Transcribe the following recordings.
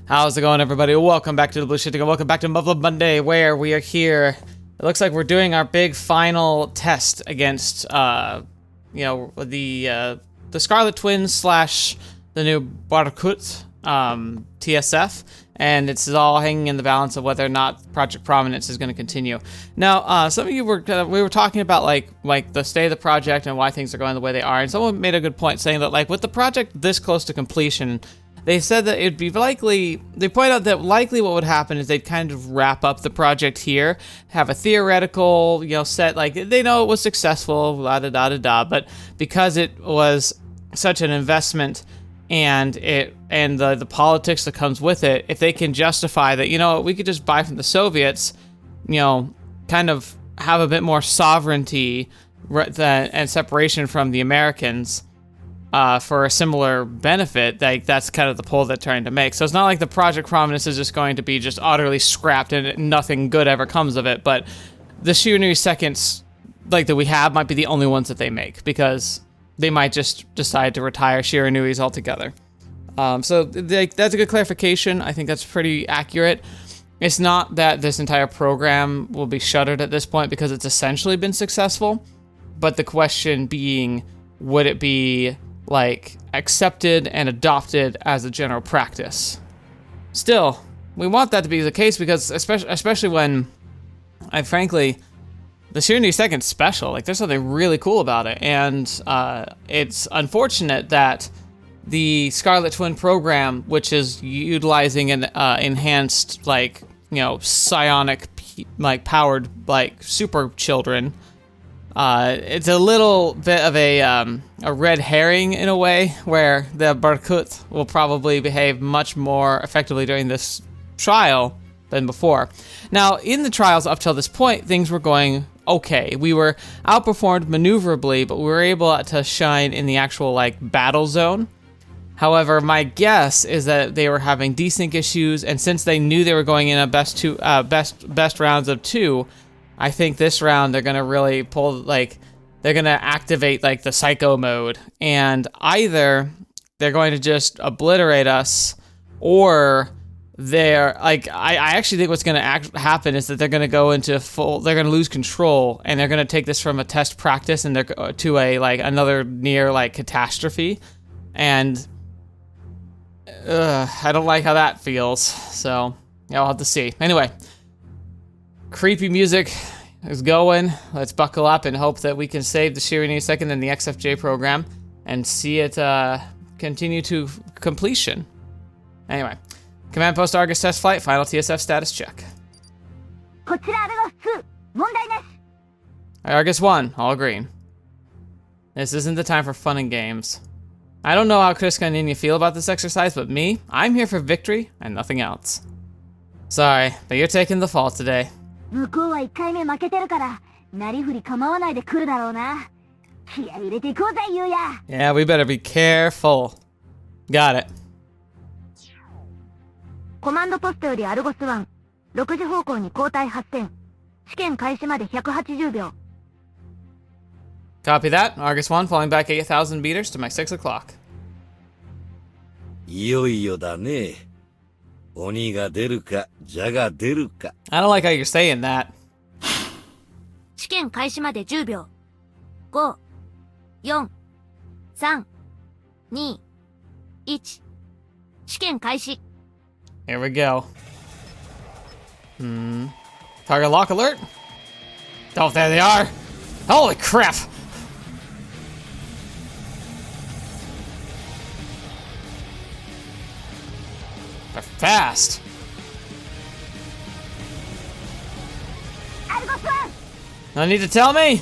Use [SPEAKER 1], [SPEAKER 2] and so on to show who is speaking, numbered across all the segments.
[SPEAKER 1] How's it going, everybody? Welcome back to the Blue Shifting, and welcome back to Muv-Luv Monday, where we are here. It looks like we're doing our big final test against, the Scarlet Twins slash the new Barkut, TSF, and it's all hanging in the balance of whether or not Project Prominence is going to continue. Now, some of you we were talking about like the state of the project and why things are going the way they are, and someone made a good point saying that with the project this close to completion, they said that it'd be likely, they point out that likely what would happen is they'd kind of wrap up the project here, have a theoretical, set, they know it was successful, la-da-da-da-da, but because it was such an investment and the politics that comes with it, if they can justify that, we could just buy from the Soviets, kind of have a bit more sovereignty and separation from the Americans, for a similar benefit, that's kind of the pull they're trying to make. So it's not like the Project Prominence is just going to be just utterly scrapped and nothing good ever comes of it, but the Shiranui seconds, that we have, might be the only ones that they make, because they might just decide to retire Shiranuis altogether. So that's a good clarification. I think that's pretty accurate. It's not that this entire program will be shuttered at this point, because it's essentially been successful, but the question being, would it be accepted and adopted as a general practice? Still, we want that to be the case, because especially when, frankly, the Shiranui Second's special. There's something really cool about it, and it's unfortunate that the Scarlet Twin program, which is utilizing an enhanced, psionic, powered, super children, it's a little bit of a red herring in a way, where the Barkut will probably behave much more effectively during this trial than before. Now, in the trials up till this point, things were going okay. We were outperformed maneuverably, but we were able to shine in the actual battle zone. However, my guess is that they were having desync issues, and since they knew they were going in a best rounds of 2, I think this round they're gonna really pull, they're gonna activate the psycho mode, and either they're going to just obliterate us, or they're I actually think what's gonna happen is that they're gonna go into they're gonna lose control, and they're gonna take this from a test practice and they're to a another near catastrophe, and I don't like how that feels. So yeah, I'll have to see. Anyway. Creepy music is going. Let's buckle up and hope that we can save the Shiranui Second in the XFJ program and see it continue to completion. Anyway, Command Post Argus test flight, final TSF status check. Argus 1, all green. This isn't the time for fun and games. I don't know how Kriska and Ninya feel about this exercise, but me, I'm here for victory and nothing else. Sorry, but you're taking the fall today. Yeah, we better be careful. Got it.
[SPEAKER 2] Command post より Argus 1、6時方向に交代発戦。試験開始まで180秒。
[SPEAKER 1] Copy that. Argus 1 falling back 8,000 meters to my 6 o'clock.
[SPEAKER 3] いよいよだね。鬼が出るか、蛇が出るか。
[SPEAKER 1] I don't like how you're saying that.
[SPEAKER 2] 試験開始まで10秒。5、4、3、2、1。試験開始。
[SPEAKER 1] Here we go. Target lock alert. Oh, there they are. Holy crap. They're fast. No need to tell me.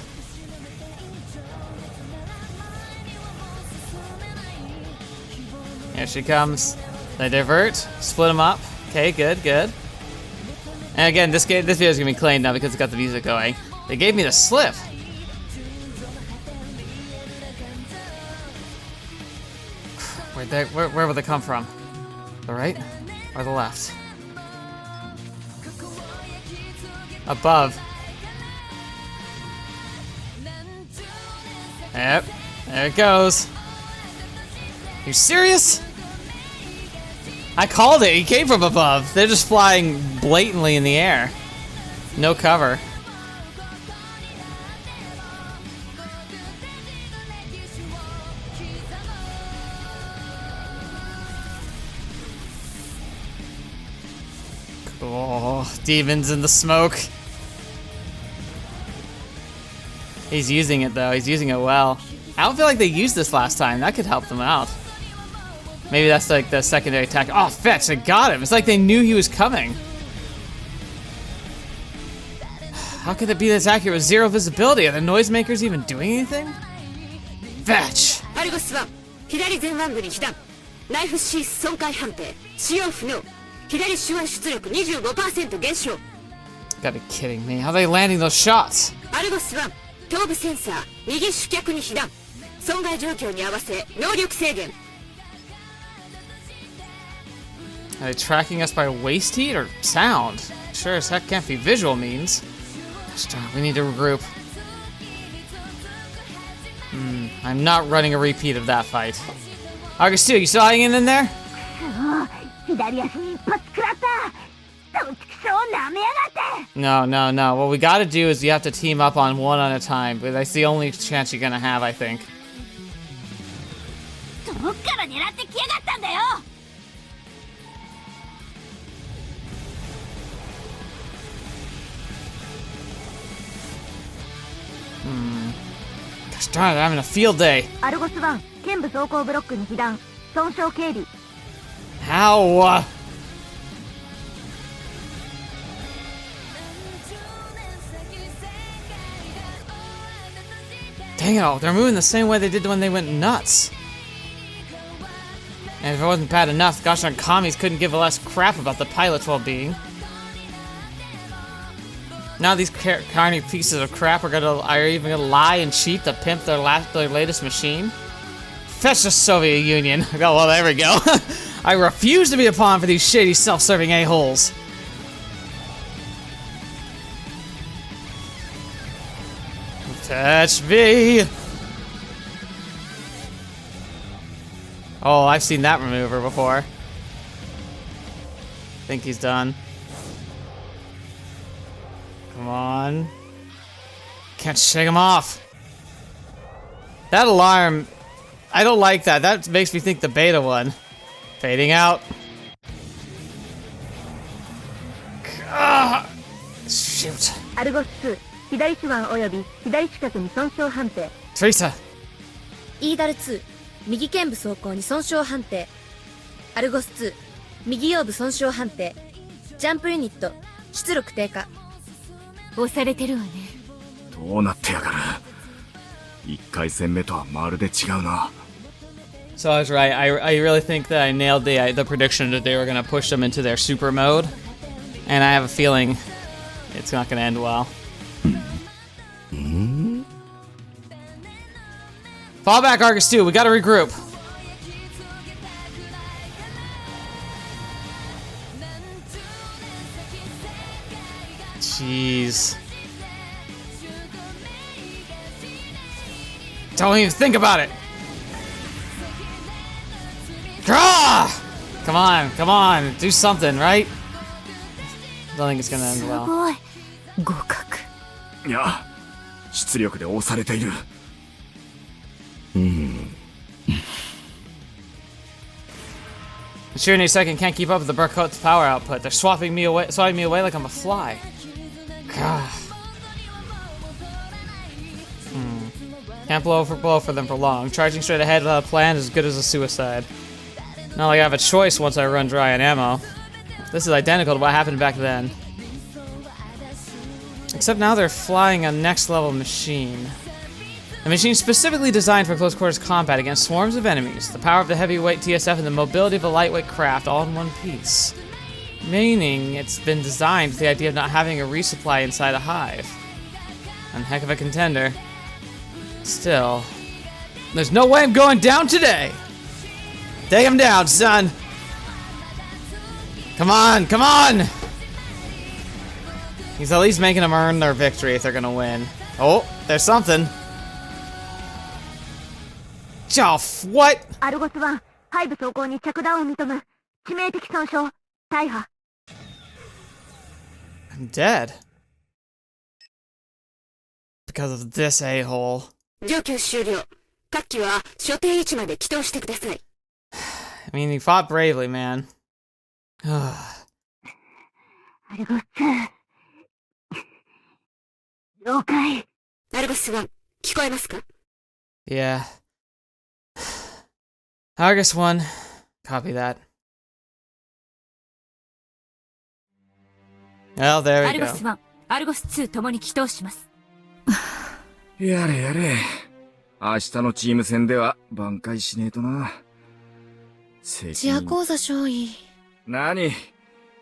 [SPEAKER 1] Here she comes. They divert, split them up. Okay, good, good. And again, this video is gonna be claimed now because it's got the music going. They gave me the slip. Where would they come from? The right or the left? Above. Yep, there it goes. You serious? I called it. He came from above. They're just flying blatantly in the air. No cover. Oh, demons in the smoke. He's using it though. He's using it well. I don't feel like they used this last time. That could help them out. Maybe that's like the secondary attack. Oh, fetch! They got him. It's like they knew he was coming. How could it be this accurate with zero visibility? Are the noisemakers even doing anything? Fetch! Gotta be kidding me. How are they landing those shots? Are they tracking us by waste heat or sound? Sure as heck can't be visual means. We need to regroup. I'm not running a repeat of that fight. August 2, you still hanging in there? No. What we gotta do is you have to team up on one at a time. But that's the only chance you're gonna have, I think. Gosh darn it, I'm having a field day. How? Dang it, they're moving the same way they did when they went nuts. And if it wasn't bad enough, gosh darn commies couldn't give a less crap about the pilot's well-being. Now these carny pieces of crap are even gonna lie and cheat to pimp their latest machine. Fetch the Soviet Union. Oh, well, there we go. I refuse to be a pawn for these shady, self-serving a-holes. Touch me. Oh, I've seen that maneuver before. Think he's done. Come on. Can't shake him off. That alarm, I don't like that. That makes me think the beta one. Fading out. Shoot. Teresa.
[SPEAKER 2] イーダル2、右肩部走行に損傷判定。アルゴス2、右腰部損傷判定。ジャンプユニット、出力低下。押されてるわね。
[SPEAKER 4] どうなってやがる。1回戦目とはまるで違うな。
[SPEAKER 1] So I was right. I really think that I nailed the prediction that they were going to push them into their super mode. And I have a feeling it's not going to end well. Fall back, Argus 2. We got to regroup. Jeez. Don't even think about it. Come on, do something, right? I don't think it's gonna end well.
[SPEAKER 4] いや、出力で押されている。
[SPEAKER 1] The Tyranny second can't keep up with the Burkout's power output. They're swatting me away like I'm a fly. Can't blow for them for long. Charging straight ahead without a plan is as good as a suicide. Not like I have a choice once I run dry on ammo. This is identical to what happened back then. Except now they're flying a next level machine. A machine specifically designed for close quarters combat against swarms of enemies. The power of the heavyweight TSF and the mobility of a lightweight craft all in one piece. Meaning it's been designed with the idea of not having a resupply inside a hive. And heck of a contender. Still, there's no way I'm going down today! Take him down, son! Come on! He's at least making them earn their victory if they're gonna win. Oh, there's something. Oh, what?
[SPEAKER 2] 致命的損傷、大破。
[SPEAKER 1] I'm dead. Because of this a-hole.
[SPEAKER 2] 上級終了。各機は所定位置まで帰投してください。
[SPEAKER 1] I mean, he fought bravely, man.
[SPEAKER 2] アルゴス2。了解。アルゴス1、聞こえますか？
[SPEAKER 1] Yeah. Argus 1. Copy that. Well, there
[SPEAKER 2] ア
[SPEAKER 1] we
[SPEAKER 2] ルゴ
[SPEAKER 1] go.
[SPEAKER 2] ス1、アルゴス2ともに帰投します。
[SPEAKER 4] やれやれ。明日のチーム戦では挽回しねえとな。
[SPEAKER 2] ジアコーザ少尉。
[SPEAKER 4] 何？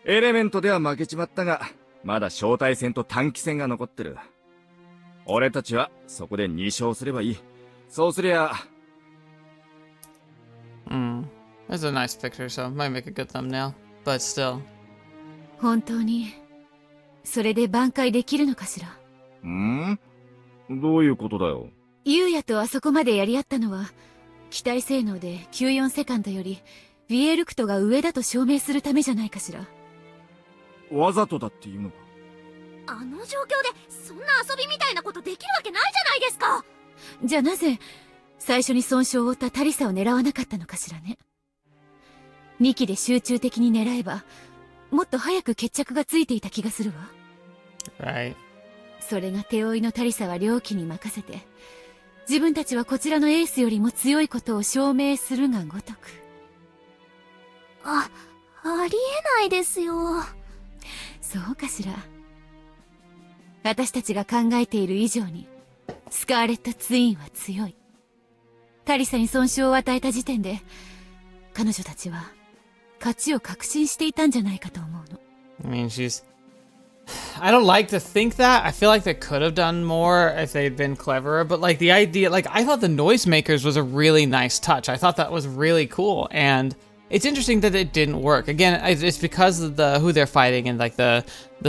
[SPEAKER 4] エレメントでは負けちまったが、まだ招待戦と短期戦が残ってる。俺たちはそこで2勝すればいい。そうすりゃ。
[SPEAKER 1] That's a nice picture, so it might make a good thumbnail. But still.
[SPEAKER 2] 本当に、それで挽回できるのかしら。
[SPEAKER 4] どういうことだよ。
[SPEAKER 2] ユウヤとあそこまでやり合ったのは、機体性能で94セカンドより、ビエルクトが上だと証明するためじゃないかしら。
[SPEAKER 4] わざとだっていうのか。
[SPEAKER 2] あの状況で、そんな遊びみたいなことできるわけないじゃないですか。じゃあなぜ、最初に損傷を負ったタリサを狙わなかったのかしらね。2機で集中的に狙えば、もっと早く決着がついていた気がするわ。
[SPEAKER 1] Right.
[SPEAKER 2] それが手負いのタリサは両機に任せて、自分たちはこちらのエースよりも強いことを証明するがごとく。ありえないですよ。そうかしら。私たちが考えている以上に、スカーレットツインは強い。タリサに損傷を与えた時点で、彼女たちは、勝ちを確信していたんじゃないかと思うの。
[SPEAKER 1] I mean, I don't like to think that. I feel like they could have done more if they'd been cleverer, but like the idea, like I thought the noisemakers was a really nice touch. I thought that was really cool, and it's interesting that it didn't work. Again, it's because of who they're fighting and like the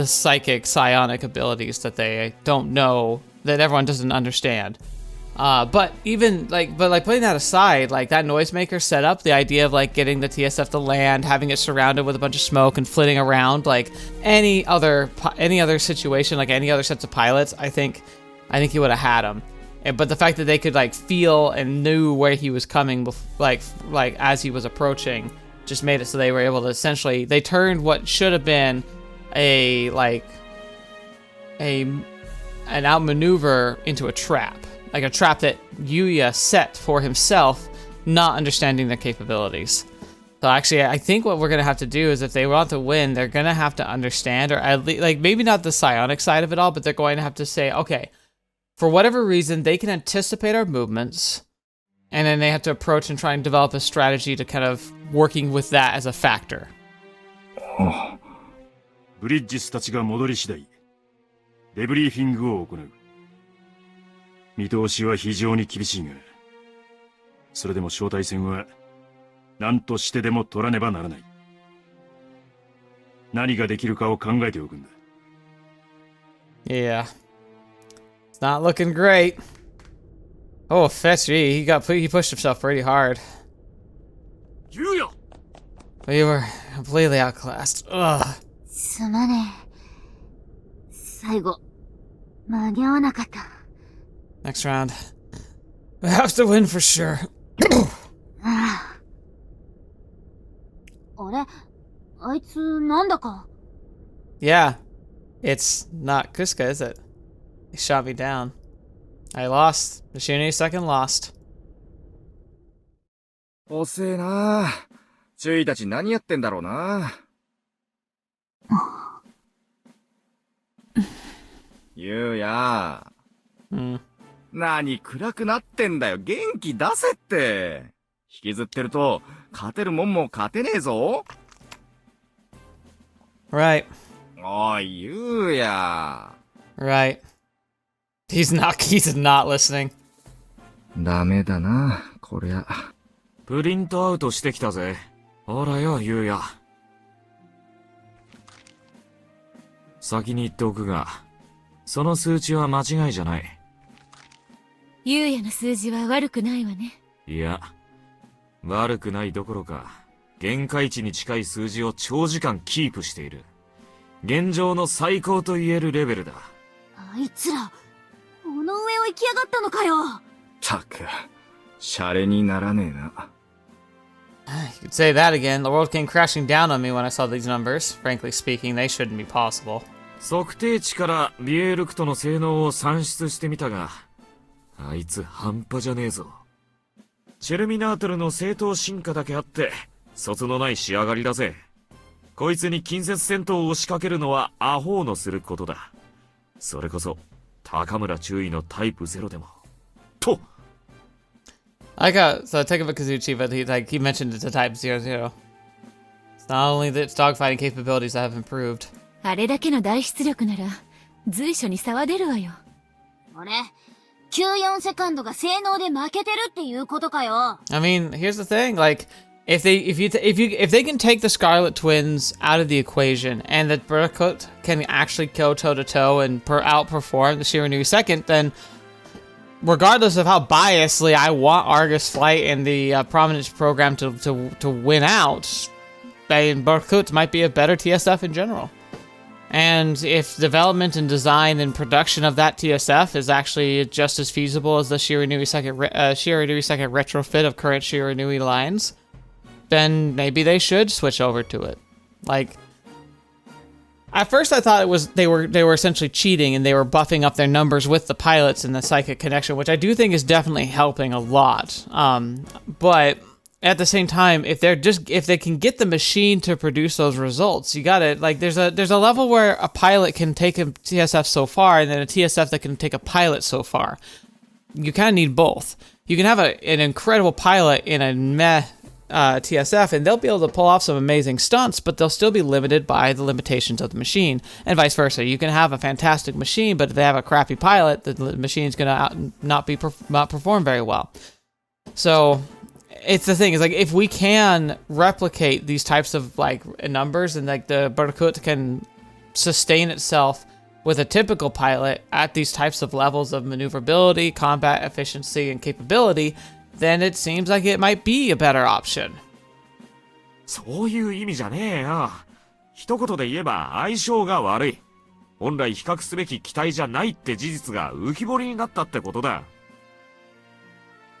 [SPEAKER 1] psychic psionic abilities that they don't know, that everyone doesn't understand. But putting that aside, like that noisemaker setup, the idea of like getting the TSF to land, having it surrounded with a bunch of smoke and flitting around, like any other situation, like any other sets of pilots, I think he would have had them. But the fact that they could like feel and knew where he was coming, like as he was approaching, just made it so they were able to essentially, they turned what should have been an outmaneuver into a trap. Like a trap that Yuuya set for himself, not understanding their capabilities. So actually, I think what we're going to have to do is if they want to win, they're going to have to understand, or at least, like maybe not the psionic side of it all, but they're going to have to say, okay, for whatever reason, they can anticipate our movements, and then they have to approach and try and develop a strategy to kind of working with that as a factor.
[SPEAKER 5] ブリッジスたちが戻り次第、デブリーフィングを行う。見通しは非常に厳しいが、それでも招待戦は何としてでも取らねばならない。何ができるかを考えておくんだ。
[SPEAKER 1] Yeah. It's not looking great. Oh, Fetch, he pushed himself pretty hard.
[SPEAKER 5] Yuuya!
[SPEAKER 1] We were completely outclassed. Ugh.
[SPEAKER 2] すまねえ。最後、間に合わなかった。
[SPEAKER 1] Next round. We have to win for sure.
[SPEAKER 2] あれあいつなんだか。
[SPEAKER 1] Yeah. It's not Kuska, is it? He shot me down. I lost. The Shinny second lost.
[SPEAKER 4] 遅えな。チュイたち何やってんだろうな。ユウヤ。何暗くなってんだよ。元気出せって。引きずってると勝てるもんも勝てねえぞ。
[SPEAKER 1] Right.
[SPEAKER 4] おい、ユウヤ。
[SPEAKER 1] Right. He's not listening.
[SPEAKER 4] ダメだな、こりゃ。
[SPEAKER 6] プリントアウトしてきたぜ。ほらよ、ユウヤ。先に言っておくが、その数値は間違いじゃない。
[SPEAKER 2] ユウヤの数字は悪くないわね。
[SPEAKER 6] いや、悪くないどころか、限界値に近い数字を長時間キープしている。現状の最高と言えるレベルだ。
[SPEAKER 2] あいつら、この上を行きやがったのかよ。
[SPEAKER 4] たく、シャレにならねえな。
[SPEAKER 1] You could say that again. The world came crashing down on me when I saw these numbers. Frankly speaking, they shouldn't be possible.
[SPEAKER 6] 測定値からビエルクトの性能を算出してみたが、あいつ半端じゃねえぞ。チェルミナートルの正当進化だけあって、卒のない仕上がりだぜ。こいつに近接戦闘を仕掛けるのはアホのすることだ。それこそ、高村注意のタイプゼロでも。と
[SPEAKER 1] I got so Takuma Kazuchi, but he mentioned it's a Type 00. It's not only that its dogfighting capabilities that have improved.
[SPEAKER 2] あれだけの大出力なら、随所に差は出るわよ。あれ、94セカンドが性能で負けてるっていうことかよ。
[SPEAKER 1] I mean, here's the thing, like, if they can take the Scarlet Twins out of the equation and that Berkut can actually go toe to toe and outperform the Shiranui second, then regardless of how biasly I want Argus Flight and the Prominence program to win out, Berkut might be a better TSF in general. And if development and design and production of that TSF is actually just as feasible as the Shiranui second retrofit of current Shiranui lines, then maybe they should switch over to it. Like, at first I thought it was they were essentially cheating and they were buffing up their numbers with the pilots and the psychic connection, which I do think is definitely helping a lot. But at the same time, if they can get the machine to produce those results, you gotta, like, there's a level where a pilot can take a TSF so far and then a TSF that can take a pilot so far. You kind of need both. You can have an incredible pilot in a meh TSF, and they'll be able to pull off some amazing stunts, but they'll still be limited by the limitations of the machine, and vice versa. You can have a fantastic machine, but if they have a crappy pilot, the machine's gonna not perform very well. So it's the thing is, like, if we can replicate these types of like numbers and like the Berkut can sustain itself with a typical pilot at these types of levels of maneuverability, combat efficiency, and capability, then it seems like it might be a better option.
[SPEAKER 6] そういう意味じゃねえよ。一言で言えば相性が悪い。本来比較すべき機体じゃないって事実が浮き彫りになったってことだ。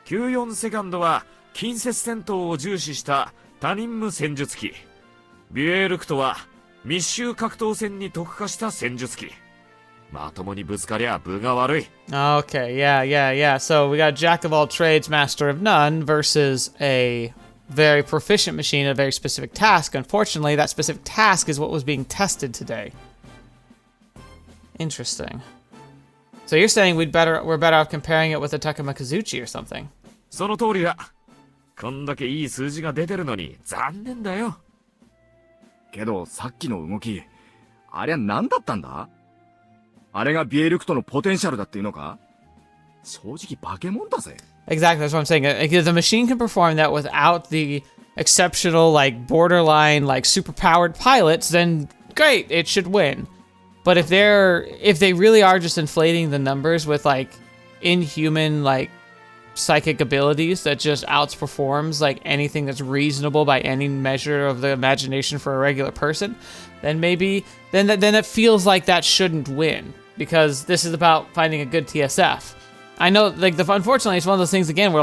[SPEAKER 6] 94セカンドは近接戦闘を重視した多任務戦術機。ビュエールクトは密集格闘戦に特化した戦術機。まともにぶつかりゃ分が悪い。
[SPEAKER 1] Okay, yeah. So we got Jack of all trades, master of none versus a very proficient machine, a very specific task. Unfortunately, that specific task is what was being tested today. Interesting. So you're saying we're better off comparing it with a Takuma Kazuchi or something?
[SPEAKER 6] その通りだ。こんだけいい数字が出てるのに残念だよ。
[SPEAKER 4] けどさっきの動き、ありゃ何だったんだ？あれがビエルクトのポテンシャルだっていうのか？正直化け物だぜ。
[SPEAKER 1] Exactly, that's what I'm saying. If the machine can perform that without the exceptional, like, borderline, like, super-powered pilots, then great, it should win. But if they really are just inflating the numbers with, like, inhuman, like, psychic abilities that just outperforms, like, anything that's reasonable by any measure of the imagination for a regular person, then maybe, then it feels like that shouldn't win. Because this is about finding a good TSF. I know, like, unfortunately, it's one of those things, again, where,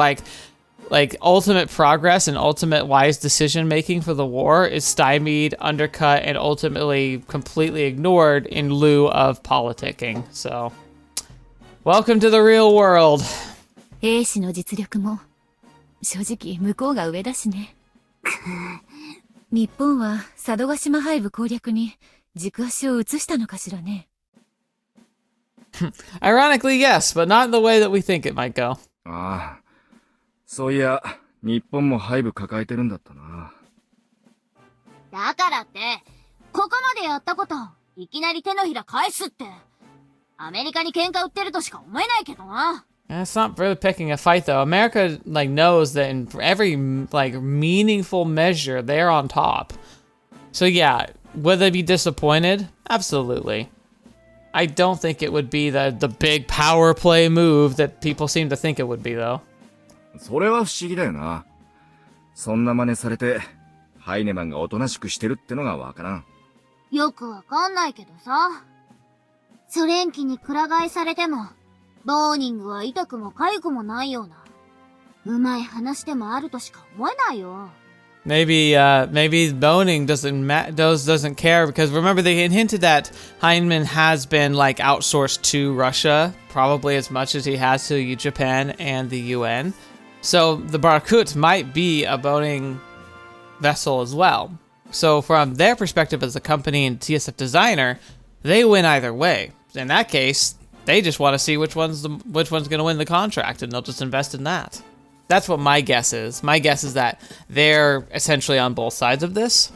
[SPEAKER 1] like ultimate progress and ultimate wise decision-making for the war is stymied, undercut, and ultimately completely ignored in lieu of politicking. So, welcome to the real world.
[SPEAKER 2] 兵士の実力も、正直向こうが上だしね。日本は佐渡島配部攻略に軸足を移したのかしらね。
[SPEAKER 1] Ironically, yes, but not in the way that we think it might go.
[SPEAKER 4] ああ、そういや、日本も配部抱えてるんだったな。
[SPEAKER 2] だからって、ここまでやったこと、いきなり手のひら返すって、アメリカに喧嘩売ってるとしか思えないけどな。
[SPEAKER 1] It's not really picking a fight, though. America, like, knows that in every, like, meaningful measure, they're on top. So yeah, would they be disappointed? Absolutely. I don't think it would be the big power play move that people seem to think it would be, though.
[SPEAKER 4] それは不思議だよな。そんな真似されて、ハイネマンがおとなしくしてるってのがわからん。
[SPEAKER 7] よくわかんないけどさ。ソ連機にくら替えされても、ボーニングは痛くも痒くもないような、うまい話でもあるとしか思えないよ。
[SPEAKER 1] Maybe Boning doesn't care, because remember they had hinted that Heinemann has been like outsourced to Russia, probably as much as he has to Japan and the UN. So the Barkut might be a Boning vessel as well. So from their perspective as a company and TSF designer, they win either way. In that case, they just want to see which one's going to win the contract, and they'll just invest in that. That's what my guess is. My guess is that they're essentially on both sides of this.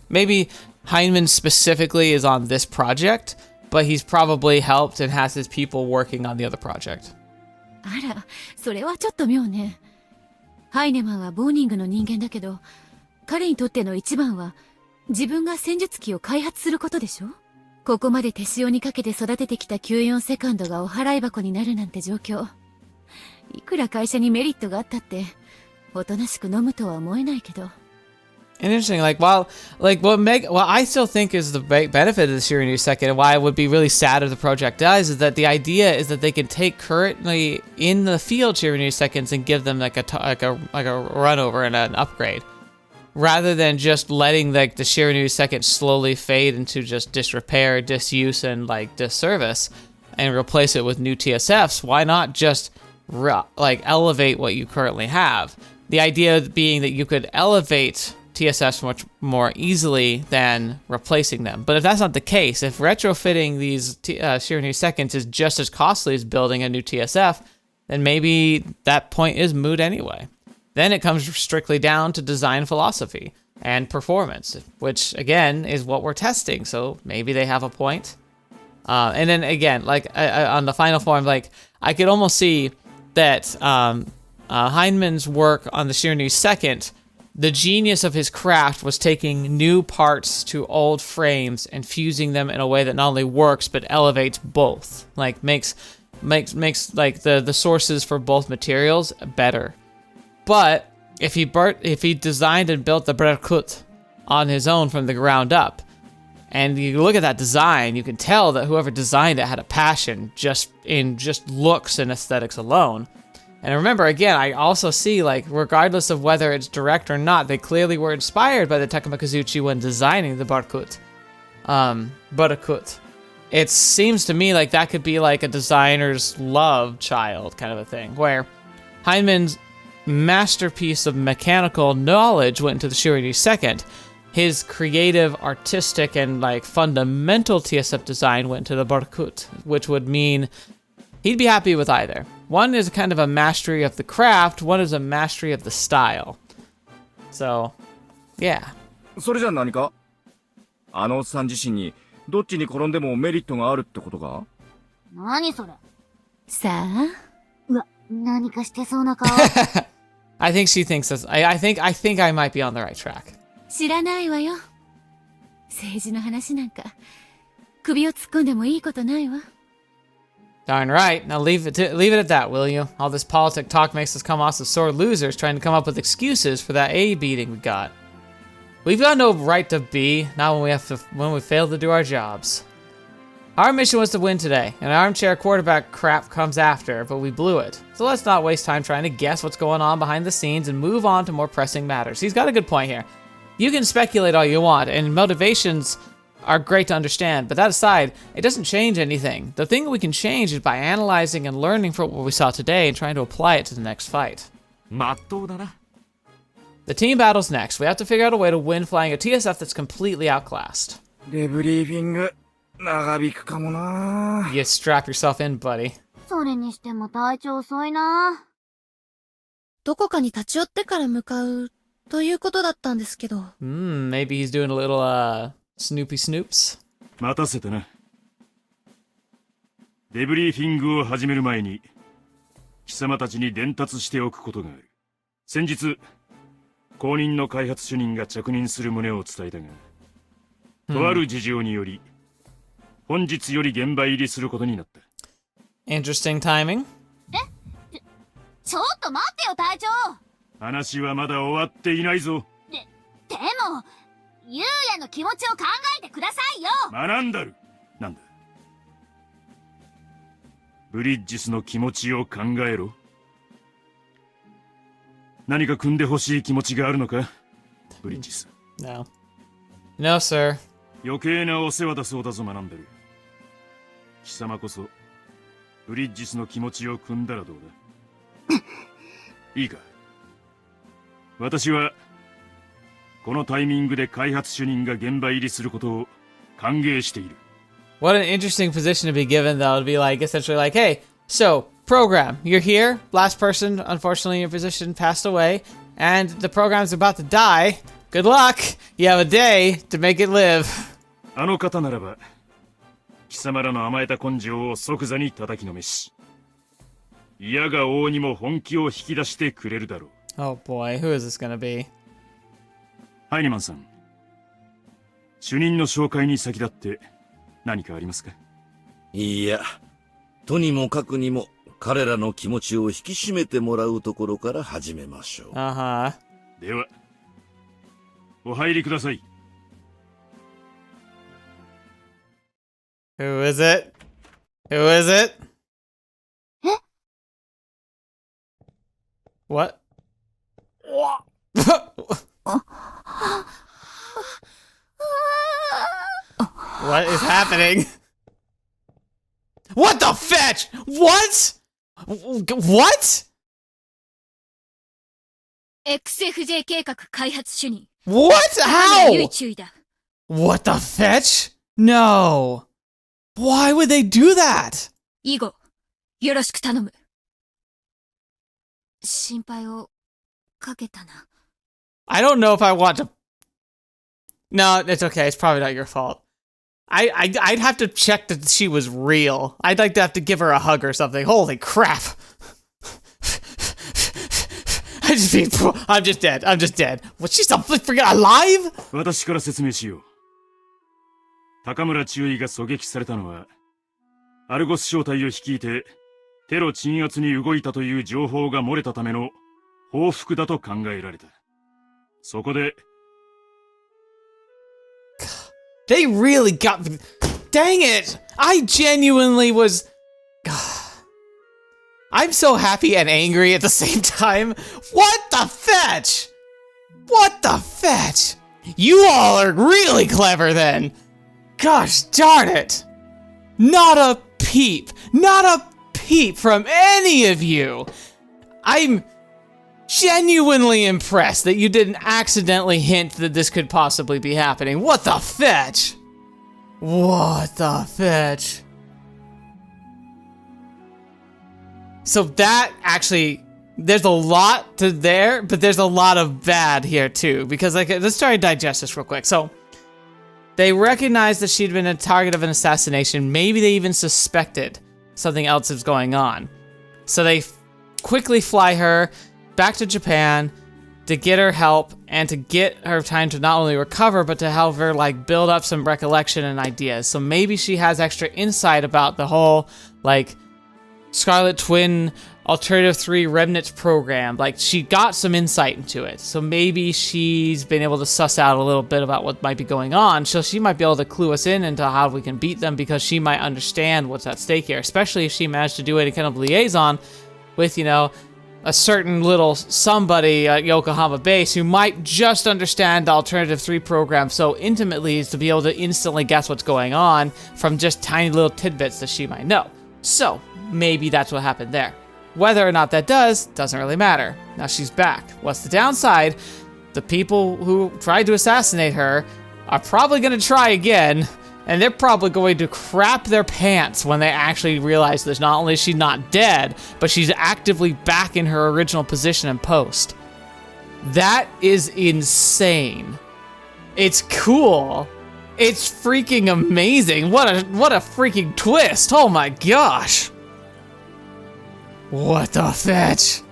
[SPEAKER 1] Maybe Heinemann specifically is on this project, but he's probably helped and has his people working on the other project.
[SPEAKER 2] あら、それはちょっと妙ね。ハイネマンはボーニングの人間だけど、彼にとっての一番は自分が戦術機を開発することでしょ。ここまで手塩にかけて育ててきた94セカンドがお払い箱になるなんて状況。いくら会社にメリットがあったって、おとなしく飲むとは思えないけど。
[SPEAKER 1] And interesting, what I still think is the benefit of the Shirinu second, and why it would be really sad if the project dies, is that the idea is that they can take currently in the field Shirinu seconds and give them like a run over and an upgrade, rather than just letting the Shirinu second slowly fade into just disrepair, disuse, and like disservice, and replace it with new TSFs. Why not just elevate what you currently have? The idea being that you could elevate TSFs much more easily than replacing them. But if that's not the case, if retrofitting these Shirinu seconds is just as costly as building a new TSF, then maybe that point is moot anyway. Then it comes strictly down to design philosophy and performance, which again is what we're testing. So maybe they have a point. And then again, on the final form, I could almost see that Heinemann's work on the Shirinu second, the genius of his craft was taking new parts to old frames and fusing them in a way that not only works but elevates both, makes the sources for both materials better. But if he designed and built the Berkut on his own from the ground up, and you look at that design, you can tell that whoever designed it had a passion just in looks and aesthetics alone. And remember, again, I also see, regardless of whether it's direct or not, they clearly were inspired by the Takuma Kazuchi when designing the Barkut. It seems to me like that could be like a designer's love child kind of a thing, where Heinemann's masterpiece of mechanical knowledge went into the Shirinu second. His creative, artistic, and fundamental TSF design went to the Barkut, which would mean he'd be happy with either. One is kind of a mastery of the craft, one is a mastery of the style. So, yeah.
[SPEAKER 4] それじゃ何か？あのおっさん自身にどっちに転んでもメリットがあるってことか？
[SPEAKER 7] 何それ？
[SPEAKER 2] さあ？
[SPEAKER 7] うわ、何かしてそうな顔。
[SPEAKER 1] I think she thinks this. I think I might be on the right track.
[SPEAKER 2] 知らないわよ。政治の話なんか首を突っ込んでもいいことないわ。
[SPEAKER 1] Darn right. Now leave it at that, will you? All this politic talk makes us come off as sore losers trying to come up with excuses for that A beating we got. We've got no right to be, not when we fail to do our jobs. Our mission was to win today, and armchair quarterback crap comes after, but we blew it. So let's not waste time trying to guess what's going on behind the scenes and move on to more pressing matters. He's got a good point here. You can speculate all you want, and motivations are great to understand, but that aside, it doesn't change anything. The thing we can change is by analyzing and learning from what we saw today and trying to apply it to the next fight.
[SPEAKER 6] まっとうだな。
[SPEAKER 1] The team battle's next. We have to figure out a way to win flying a TSF that's completely outclassed.
[SPEAKER 4] デブリーフィング長引くかもな。
[SPEAKER 1] You strap yourself in, buddy.
[SPEAKER 7] それにしても体調遅いな。
[SPEAKER 2] どこかに立ち寄ってから向かうということだったんですけど。
[SPEAKER 1] Maybe he's doing a little, Snoopy Snoops.
[SPEAKER 5] 待たせたな。デブリーフィングを始める前に貴様たちに伝達しておくことがある。先日後任の開発主任が着任する旨を伝えたが、とある事情により本日より現場入りすることになった。
[SPEAKER 1] Interesting timing.
[SPEAKER 7] ちょっと待ってよ隊長。
[SPEAKER 5] 話はまだ終わっていないぞ。
[SPEAKER 7] ても、ゆうやの気持ちを考えてくださいよ。
[SPEAKER 5] 学んだる。なんだ。ブリッジスの気持ちを考えろ。何か組んでほしい気持ちがあるのか、ブリッジス。
[SPEAKER 1] No. No, sir.
[SPEAKER 5] 余計なお世話だそうだぞ、学んでる。貴様こそ、ブリッジスの気持ちを組んだらどうだ。いいか。私は、このタイミングで開発主任が現場入りすることを歓迎している。
[SPEAKER 1] What an interesting position to be given, though, to be like, essentially like, hey, so, program, you're here, last person, unfortunately, in your position passed away, and the program's about to die. Good luck! You have a day to make it live.
[SPEAKER 5] あの方ならば、貴様らの甘えた根性を即座に叩きのめし、嫌が王にも本気を引き出してくれるだろう。
[SPEAKER 1] Oh boy, who is this gonna be?
[SPEAKER 5] ハイニマンさん、主任の紹介に先立って何かありますか？
[SPEAKER 3] いや、とにもかくにも彼らの気持ちを引き締めてもらうところから始めましょう。
[SPEAKER 1] Uh-huh.
[SPEAKER 5] では、お入りください。
[SPEAKER 1] Who is it? Who is it? What? What is happening? What the fetch? What? What?
[SPEAKER 2] XFJ 計画開発主任
[SPEAKER 1] What?
[SPEAKER 2] ゆい
[SPEAKER 1] How?
[SPEAKER 2] 注意だ。
[SPEAKER 1] What the fetch? No. Why would they do that?
[SPEAKER 2] 以後よろしく頼む。心配をかけたな。
[SPEAKER 1] I don't know if I want to. No, it's okay. It's probably not your fault. I'd have to check that she was real. I'd like to have to give her a hug or something. Holy crap. I'm just dead. I'm just dead. Was she still freaking alive?
[SPEAKER 5] 私から説明しよう。高村中尉が狙撃されたのは、アルゴス小隊を率いてテロ鎮圧に動いたという情報が漏れたための報復だと考えられた。そこで、
[SPEAKER 1] They really got. Dang it! I genuinely was. I'm so happy and angry at the same time. What the fetch? What the fetch? You all are really clever then. Gosh darn it. Not a peep. Not a peep from any of you. I'm genuinely impressed that you didn't accidentally hint that this could possibly be happening. What the fetch? What the fetch? So that actually, there's a lot to there, but there's a lot of bad here too. Because like, let's try to digest this real quick. So they recognized that she'd been a target of an assassination. Maybe they even suspected something else was going on. So they quickly fly her back to Japan to get her help and to get her time to not only recover, but to help her like build up some recollection and ideas. So maybe she has extra insight about the whole like Scarlet Twin Alternative 3 Remnants program. Like she got some insight into it. So maybe she's been able to suss out a little bit about what might be going on. So she might be able to clue us in into how we can beat them because she might understand what's at stake here, especially if she managed to do any kind of liaison with, you know, a certain little somebody at Yokohama base who might just understand the Alternative 3 program so intimately as to be able to instantly guess what's going on from just tiny little tidbits that she might know. So, maybe that's what happened there. Whether or not that doesn't really matter. Now she's back. What's the downside? The people who tried to assassinate her are probably going to try again, and they're probably going to crap their pants when they actually realize that not only is she not dead, but she's actively back in her original position and post. That is insane. It's cool. It's freaking amazing. What a freaking twist. Oh my gosh. What the fetch?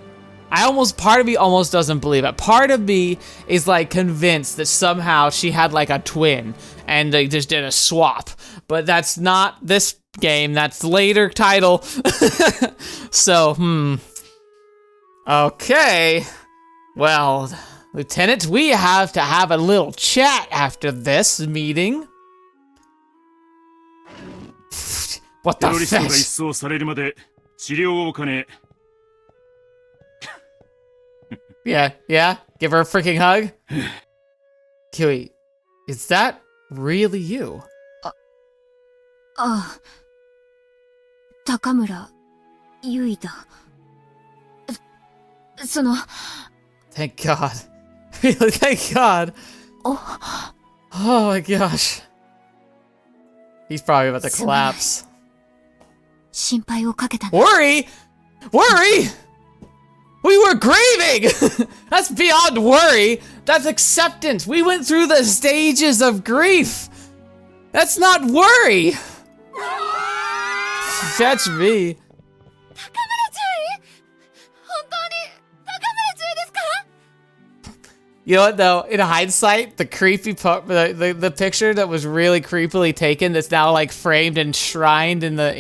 [SPEAKER 1] Part of me almost doesn't believe it. Part of me is like convinced that somehow she had like a twin and they just did a swap. But that's not this game, that's the later title. So, Okay. Well, Lieutenant, we have to have a little chat after this meeting. What
[SPEAKER 5] テ
[SPEAKER 1] the
[SPEAKER 5] ロリストが一
[SPEAKER 1] fish?
[SPEAKER 5] 掃されるまで治療を兼ね
[SPEAKER 1] Yeah, yeah. Give her a freaking hug. Kiwi, is that really you?
[SPEAKER 2] ああ、高村優衣だ。その、
[SPEAKER 1] Thank God. Really, thank God. Oh my gosh. He's probably about to collapse.
[SPEAKER 2] 心配をかけた。
[SPEAKER 1] Worry? Worry? We were grieving! That's beyond worry. That's acceptance. We went through the stages of grief. That's not worry. That's me.
[SPEAKER 2] 高村注意？本当に高村注意ですか？
[SPEAKER 1] You know what though? In hindsight, the creepy the picture that was really creepily taken that's now like framed and shrined in the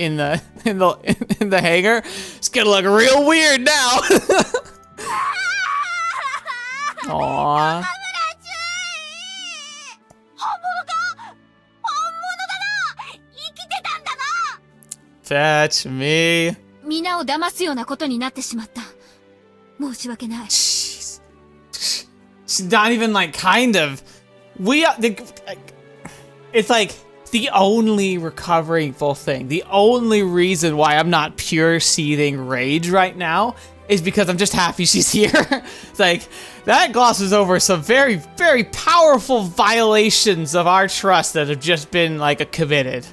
[SPEAKER 1] hangar, it's gonna look real weird now. Aww. Fetch me.
[SPEAKER 2] 皆を騙すようなことになってしまった。申し訳ない。
[SPEAKER 1] Jeez. She's not even like kind of. It's like the only recovering full thing. The only reason why I'm not pure seething rage right now is because I'm just happy she's here. It's like that glosses over some very, very powerful violations of our trust that have just been like committed.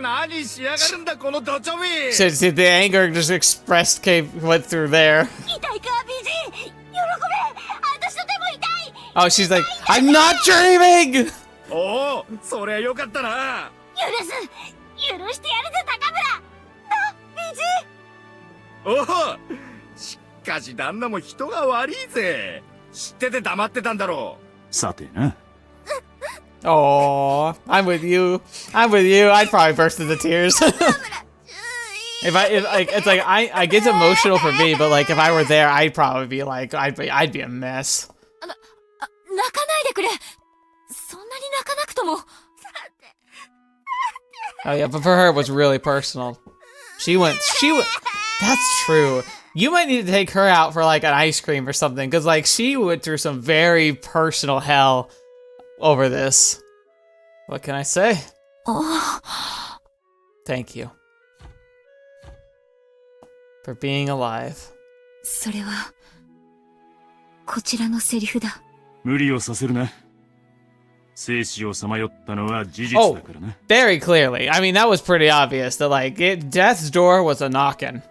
[SPEAKER 4] 何しやがるんだこのドチョビ
[SPEAKER 1] So the anger just expressed went through there.
[SPEAKER 7] 痛いか BG 喜べ私とても痛い
[SPEAKER 1] Oh, she's like, I'm not dreaming!
[SPEAKER 4] おおそりゃよかったな
[SPEAKER 7] 許してやるぜ高村な BG
[SPEAKER 4] おおしかし旦那も人が悪いぜ知ってて黙ってたんだろう
[SPEAKER 5] さてな
[SPEAKER 1] Oh, I'm with you. I'm with you. I'd probably burst into tears. I get emotional for me, but like if I were there, I'd probably be like, I'd be a mess.
[SPEAKER 2] 泣かないでくれ。そんなに泣かなくとも。
[SPEAKER 1] Oh yeah, but for her it was really personal. She went, that's true. You might need to take her out for like an ice cream or something, because like she went through some very personal hell over this. What can I say? Thank you for being alive.
[SPEAKER 2] それはこちらのセリフだ。
[SPEAKER 5] 無理をさせるな生死をさまよったのは事実だからな
[SPEAKER 1] Very clearly. I mean, that was pretty obvious that like death's door was a knocking.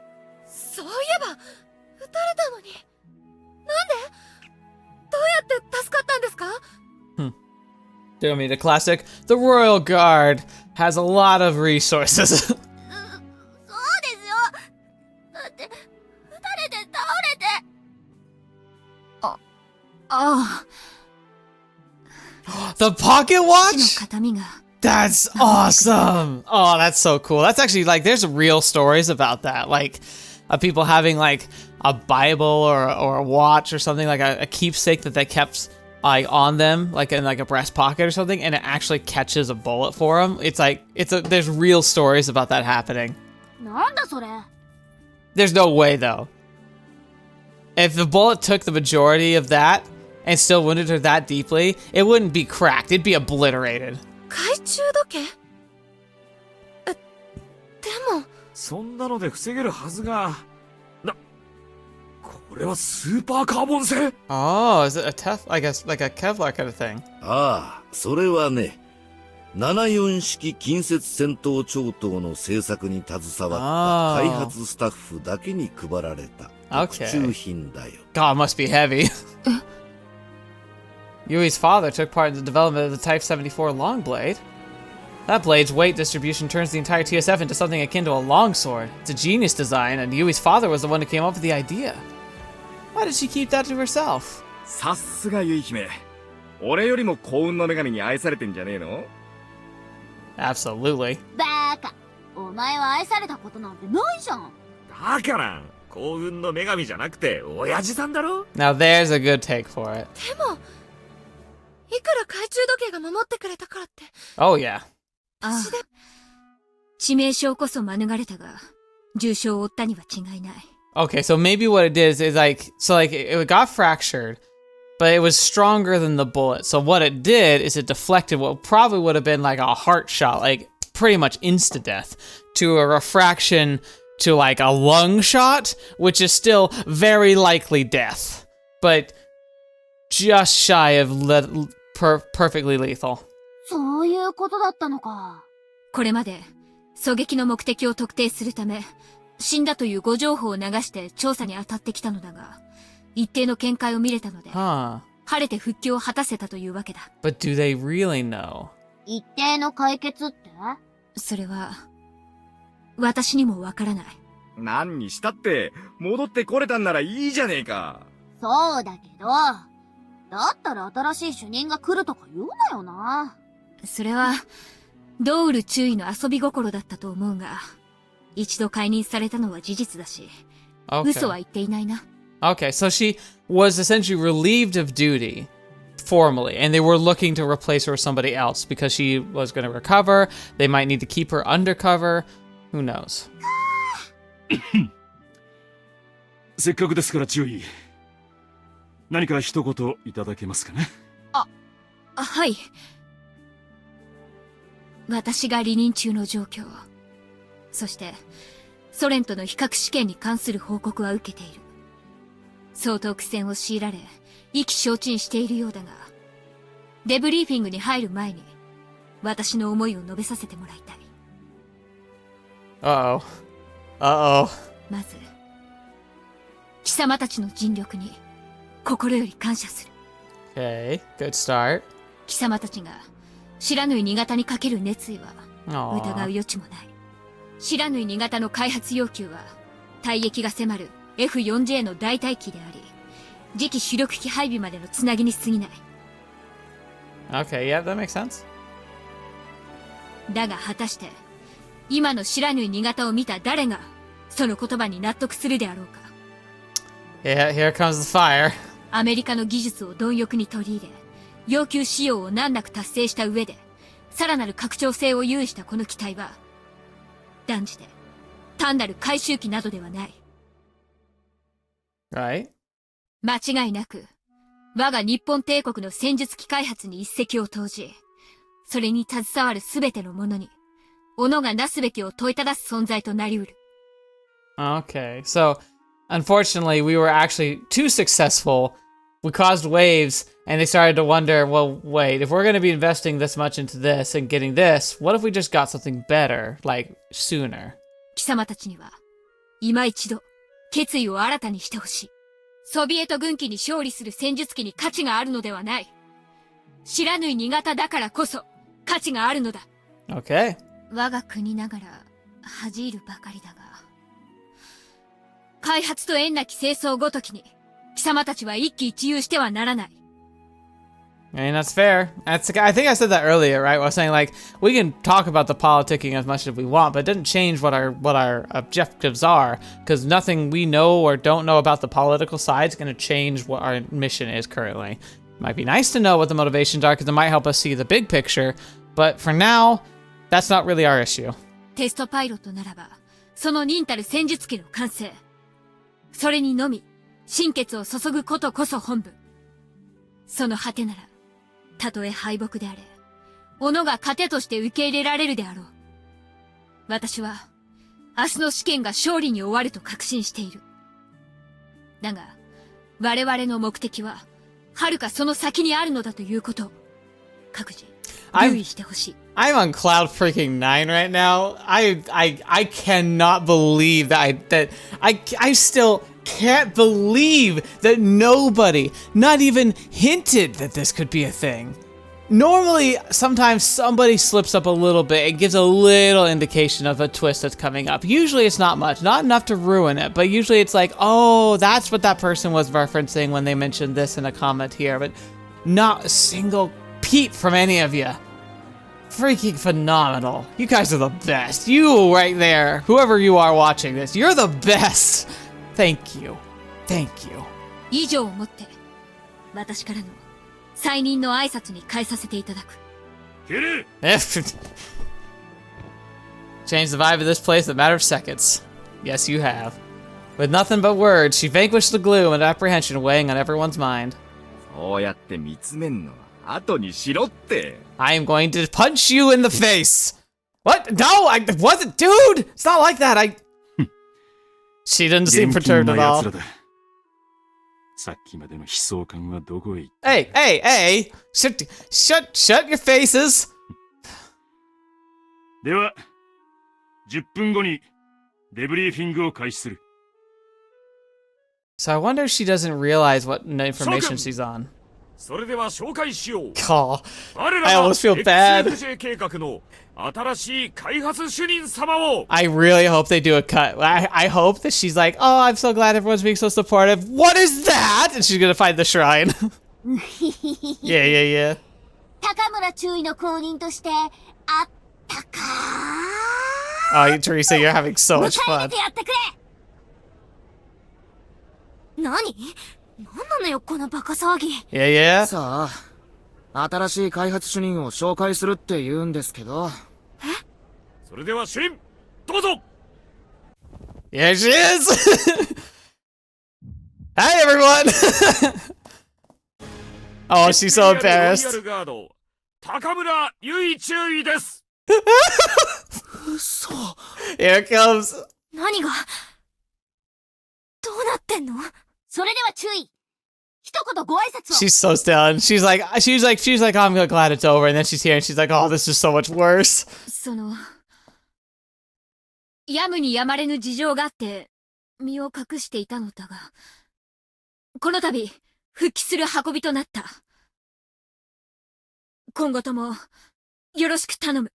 [SPEAKER 2] そういえば撃たれたのに。なんで？どうやって助かったんですか？
[SPEAKER 1] Do me the classic. The Royal Guard has a lot of resources.
[SPEAKER 7] そうですよだって撃たれて倒れて
[SPEAKER 2] ああ。
[SPEAKER 1] The pocket
[SPEAKER 2] 死の
[SPEAKER 1] watch?
[SPEAKER 2] 形見が。
[SPEAKER 1] That's awesome. Oh, that's so cool. That's actually like there's real stories about that. Like people having like a Bible or a watch or something like a keepsake that they kept like on them, like in like a breast pocket or something, and it actually catches a bullet for them. It's like there's real stories about that happening.
[SPEAKER 7] なんだそれ
[SPEAKER 1] There's no way though. If the bullet took the majority of that and still wounded her that deeply, it wouldn't be cracked. It'd be obliterated.
[SPEAKER 2] 懐中時計？でも。
[SPEAKER 6] そんなので防げるはずが。これはスーパーカーボン製
[SPEAKER 1] Oh, is it I guess like a Kevlar kind of thing.
[SPEAKER 3] ああ、それはね、74式近接戦闘超等の製作に携わった開発スタッフだけに配られた特注品だよ。
[SPEAKER 1] God, it must be heavy. Yui's father took part in the development of the Type 74 long blade. That blade's weight distribution turns the entire TSF into something akin to a longsword. It's a genius design, and Yui's father was the one who came up with the idea. Why did she keep that to herself?
[SPEAKER 4] さすがゆい姫俺よりも幸運の女神に愛されてんじゃねえの
[SPEAKER 1] Absolutely.
[SPEAKER 7] バーカお前は愛されたことなんてないじゃん
[SPEAKER 6] だから幸運の女神じゃなくて親父さんだろ。
[SPEAKER 1] Now there's a good take for it.
[SPEAKER 2] でも、いくら懐中時計が守ってくれたからって。
[SPEAKER 1] Oh yeah.
[SPEAKER 2] ああ。
[SPEAKER 8] 致命傷こそ免れたが、重傷を負ったには違いない。
[SPEAKER 1] Okay, so maybe what it is like, so like it got fractured, but it was stronger than the bullet. So what it did is it deflected what probably would have been like a heart shot, like pretty much insta death, to a refraction to like a lung shot, which is still very likely death, but just shy of perfectly lethal.
[SPEAKER 7] そういうことだったのか。
[SPEAKER 8] これまで、狙撃の目的を特定するため、死んだという誤情報を流して調査に当たってきたのだが、一定の見解を見れたので、
[SPEAKER 1] Huh.
[SPEAKER 8] 晴れて復帰を果たせたというわけだ。
[SPEAKER 1] But do they really know?
[SPEAKER 7] 一定の解決って？
[SPEAKER 8] それは、私にもわからない。
[SPEAKER 4] 何にしたって、戻ってこれたんならいいじゃねえか。
[SPEAKER 7] そうだけど、だったら新しい主任が来るとか言うなよな。
[SPEAKER 8] それは、ドウル注意の遊び心だったと思うが、一度解任されたのは事実だし、
[SPEAKER 1] Okay.
[SPEAKER 8] 嘘は言っていないな。
[SPEAKER 1] Okay, so she was essentially relieved of duty formally, and they were looking to replace her with somebody else because she was going to recover. They might need to keep her undercover. Who knows?
[SPEAKER 5] せっかくですから注意。何か一言いただけますかね。
[SPEAKER 8] はい。私が離任中の状況。そして、ソ連との比較試験に関する報告は受けている。相当苦戦を強いられ、意気消沈しているようだが、デブリーフィングに入る前に、私の思いを述べさせてもらいたい。
[SPEAKER 1] Uh-oh. Uh-oh.
[SPEAKER 8] まず、貴様たちの尽力に、心より感謝する。
[SPEAKER 1] Okay, good start.
[SPEAKER 8] 貴様たちが、知らぬい2型にかける熱意は、疑う
[SPEAKER 1] Aww.
[SPEAKER 8] 余地もない。知らぬい2型の開発要求は、退役が迫る F4J の大待機であり、次期主力機配備までのつなぎに過ぎない。
[SPEAKER 1] Okay, yeah, that makes sense.
[SPEAKER 8] だが果たして、今の知らぬい2型を見た誰が、その言葉に納得するであろうか。
[SPEAKER 1] Yeah, here comes the fire.
[SPEAKER 8] アメリカの技術を貪欲に取り入れ、要求仕様を難なく達成した上で、さらなる拡張性を有意したこの機体は、断じて、単なる回収機などではない。
[SPEAKER 1] Right?
[SPEAKER 8] 間違いなく、我が日本帝国の戦術機開発に一石を投じ、それに携わるすべての者に、己がなすべきを問いただす存在となりうる。
[SPEAKER 1] Okay, so unfortunately, we were actually too successful. We caused waves, and they started to wonder, well, wait, if we're going to be investing this much into this and getting this, what if we just got something better, like, sooner?
[SPEAKER 8] 貴様たちには、今一度、決意を新たにしてほしい。ソビエト軍機に勝利する戦術機に価値があるのではない。知らぬい2型だからこそ、価値があるのだ。
[SPEAKER 1] Okay.
[SPEAKER 8] 我が国ながら、恥じるばかりだが。開発と縁なき戦争ごときに、貴様たちは一喜一憂してはならない。
[SPEAKER 1] I mean, that's fair. I think I said that earlier, right? I was saying, like, we can talk about the politicking as much as we want, but it doesn't change what our objectives are, because nothing we know or don't know about the political side is going to change what our mission is currently. It might be nice to know what the motivations are, because it might help us see the big picture, but for now, that's not really our issue.
[SPEAKER 8] テストパイロットならば、その忍たる戦術機の完成。それにのみ、心血を注ぐことこそ本分。その果てなら、たとえ敗北であれ、己が糧として受け入れられるであろう。私は、明日の試験が勝利に終わると確信している。だが、我々の目的は、遥かその先にあるのだということを、各自、留意してほしい。
[SPEAKER 1] I'm on cloud freaking 9 right now. I cannot believe that I still can't believe that nobody, not even hinted that this could be a thing. Normally, sometimes somebody slips up a little bit and gives a little indication of a twist that's coming up. Usually it's not much, not enough to ruin it, but usually it's like, oh, that's what that person was referencing when they mentioned this in a comment here, but not a single peep from any of you. Freaking phenomenal. You guys are the best. You right there, whoever you are watching this, you're the best. Thank you. Thank you.
[SPEAKER 8] 以上をもって、私からの再任の挨拶に変えさせていただく。
[SPEAKER 1] Changed the vibe of this place in a matter of seconds. Yes, you have. With nothing but words, she vanquished the gloom and apprehension weighing on everyone's mind.
[SPEAKER 4] そうやって見つめんのは後にしろって。
[SPEAKER 1] I am going to punch you in the face. What? No, I wasn't, dude. It's not like that. She didn't seem perturbed at all.
[SPEAKER 5] さっきまでの悲壮感はどこへ行った？
[SPEAKER 1] Hey, hey, hey! Shut your faces!
[SPEAKER 5] では、10分後にデブリーフィングを開始する。
[SPEAKER 1] So I wonder if she doesn't realize what information she's on.
[SPEAKER 6] それでは紹介しよう。
[SPEAKER 1] Call.
[SPEAKER 6] 我ら
[SPEAKER 1] I
[SPEAKER 6] が
[SPEAKER 1] almost feel bad.
[SPEAKER 6] XFJ 計画の新しい開発主任様を。
[SPEAKER 1] I really hope they do a cut. I hope that she's like, oh, I'm so glad everyone's being so supportive. What is that? And she's gonna find the shrine. Yeah.
[SPEAKER 7] 高村中尉の後任として、あったか
[SPEAKER 1] Oh, Teresa, you're having so
[SPEAKER 7] ー
[SPEAKER 1] much
[SPEAKER 7] 迎え
[SPEAKER 1] fun.
[SPEAKER 7] 入れてやってくれ。
[SPEAKER 2] 何？何なのよこのバカ騒ぎ。
[SPEAKER 1] Yeah.
[SPEAKER 9] さあ、新しい開発主任を紹介するって言うんですけど。
[SPEAKER 6] それでは主任、どうぞ。
[SPEAKER 1] Yeah, she is. Hi, everyone. Oh, she's so embarrassed.
[SPEAKER 6] ロイヤルガード、高村結衣中尉です。
[SPEAKER 9] 嘘。
[SPEAKER 1] Here it comes.
[SPEAKER 2] 何が？どうなってんの？
[SPEAKER 7] それでは注意。一言ご挨拶を。
[SPEAKER 1] She's so stunned. She's like, I'm glad it's over. And then she's here and she's like, oh, this is so much worse.
[SPEAKER 8] やむにやまれぬ事情があって、身を隠していたのだが、この度、復帰する運びとなった。今後とも、よろしく頼む。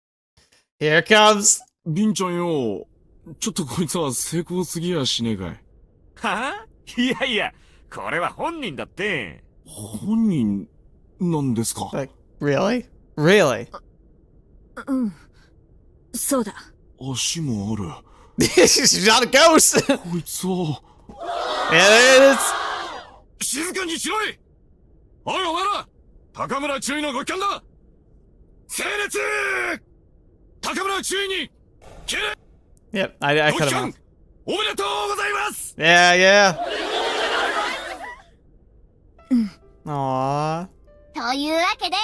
[SPEAKER 1] Here it comes.
[SPEAKER 10] ビンちゃんよ、ちょっとこいつは成功すぎやしねえかい。
[SPEAKER 6] はぁ？いやいや、これは本人だって。
[SPEAKER 10] 本人なんですか？
[SPEAKER 1] Like, really? Really?
[SPEAKER 8] うん。そうだ。
[SPEAKER 10] 足もある。
[SPEAKER 1] She's not a ghost.
[SPEAKER 10] こいつは。
[SPEAKER 1] Yeah, it is.
[SPEAKER 10] 静かにしろい！おいお前ら！高村中尉のご帰還だ！整列！高村中尉に！Yep,
[SPEAKER 1] I cut him off.
[SPEAKER 10] おめでとうございます！
[SPEAKER 1] Yeah. Aww.
[SPEAKER 7] というわけで、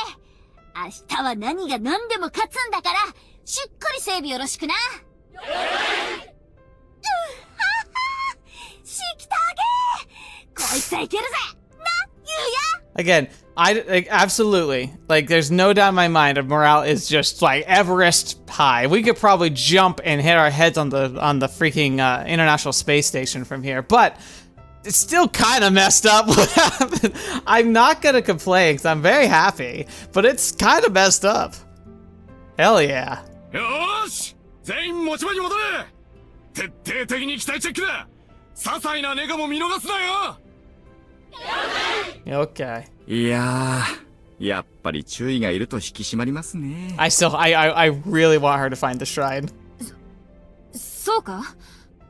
[SPEAKER 7] 明日は何が何でも勝つんだから、しっかり整備よろしくな。しきたげー！こいつはいけるぜ！な、ゆうや！
[SPEAKER 1] Again, absolutely. Like, there's no doubt in my mind of morale is just like Everest high. We could probably jump and hit our heads on the freaking International Space Station from here, but it's still kind of messed up what happened. I'm not gonna complain because I'm very happy, but it's kind of messed up. Hell yeah.
[SPEAKER 10] よーし！全員持ち場に戻れ！徹底的に機体チェックだ！些細なネガも見逃すなよ！
[SPEAKER 1] Okay.
[SPEAKER 4] いやー、やっぱり注意がいると引き締まりますね。
[SPEAKER 1] I really want her to find the shrine.
[SPEAKER 8] そうか？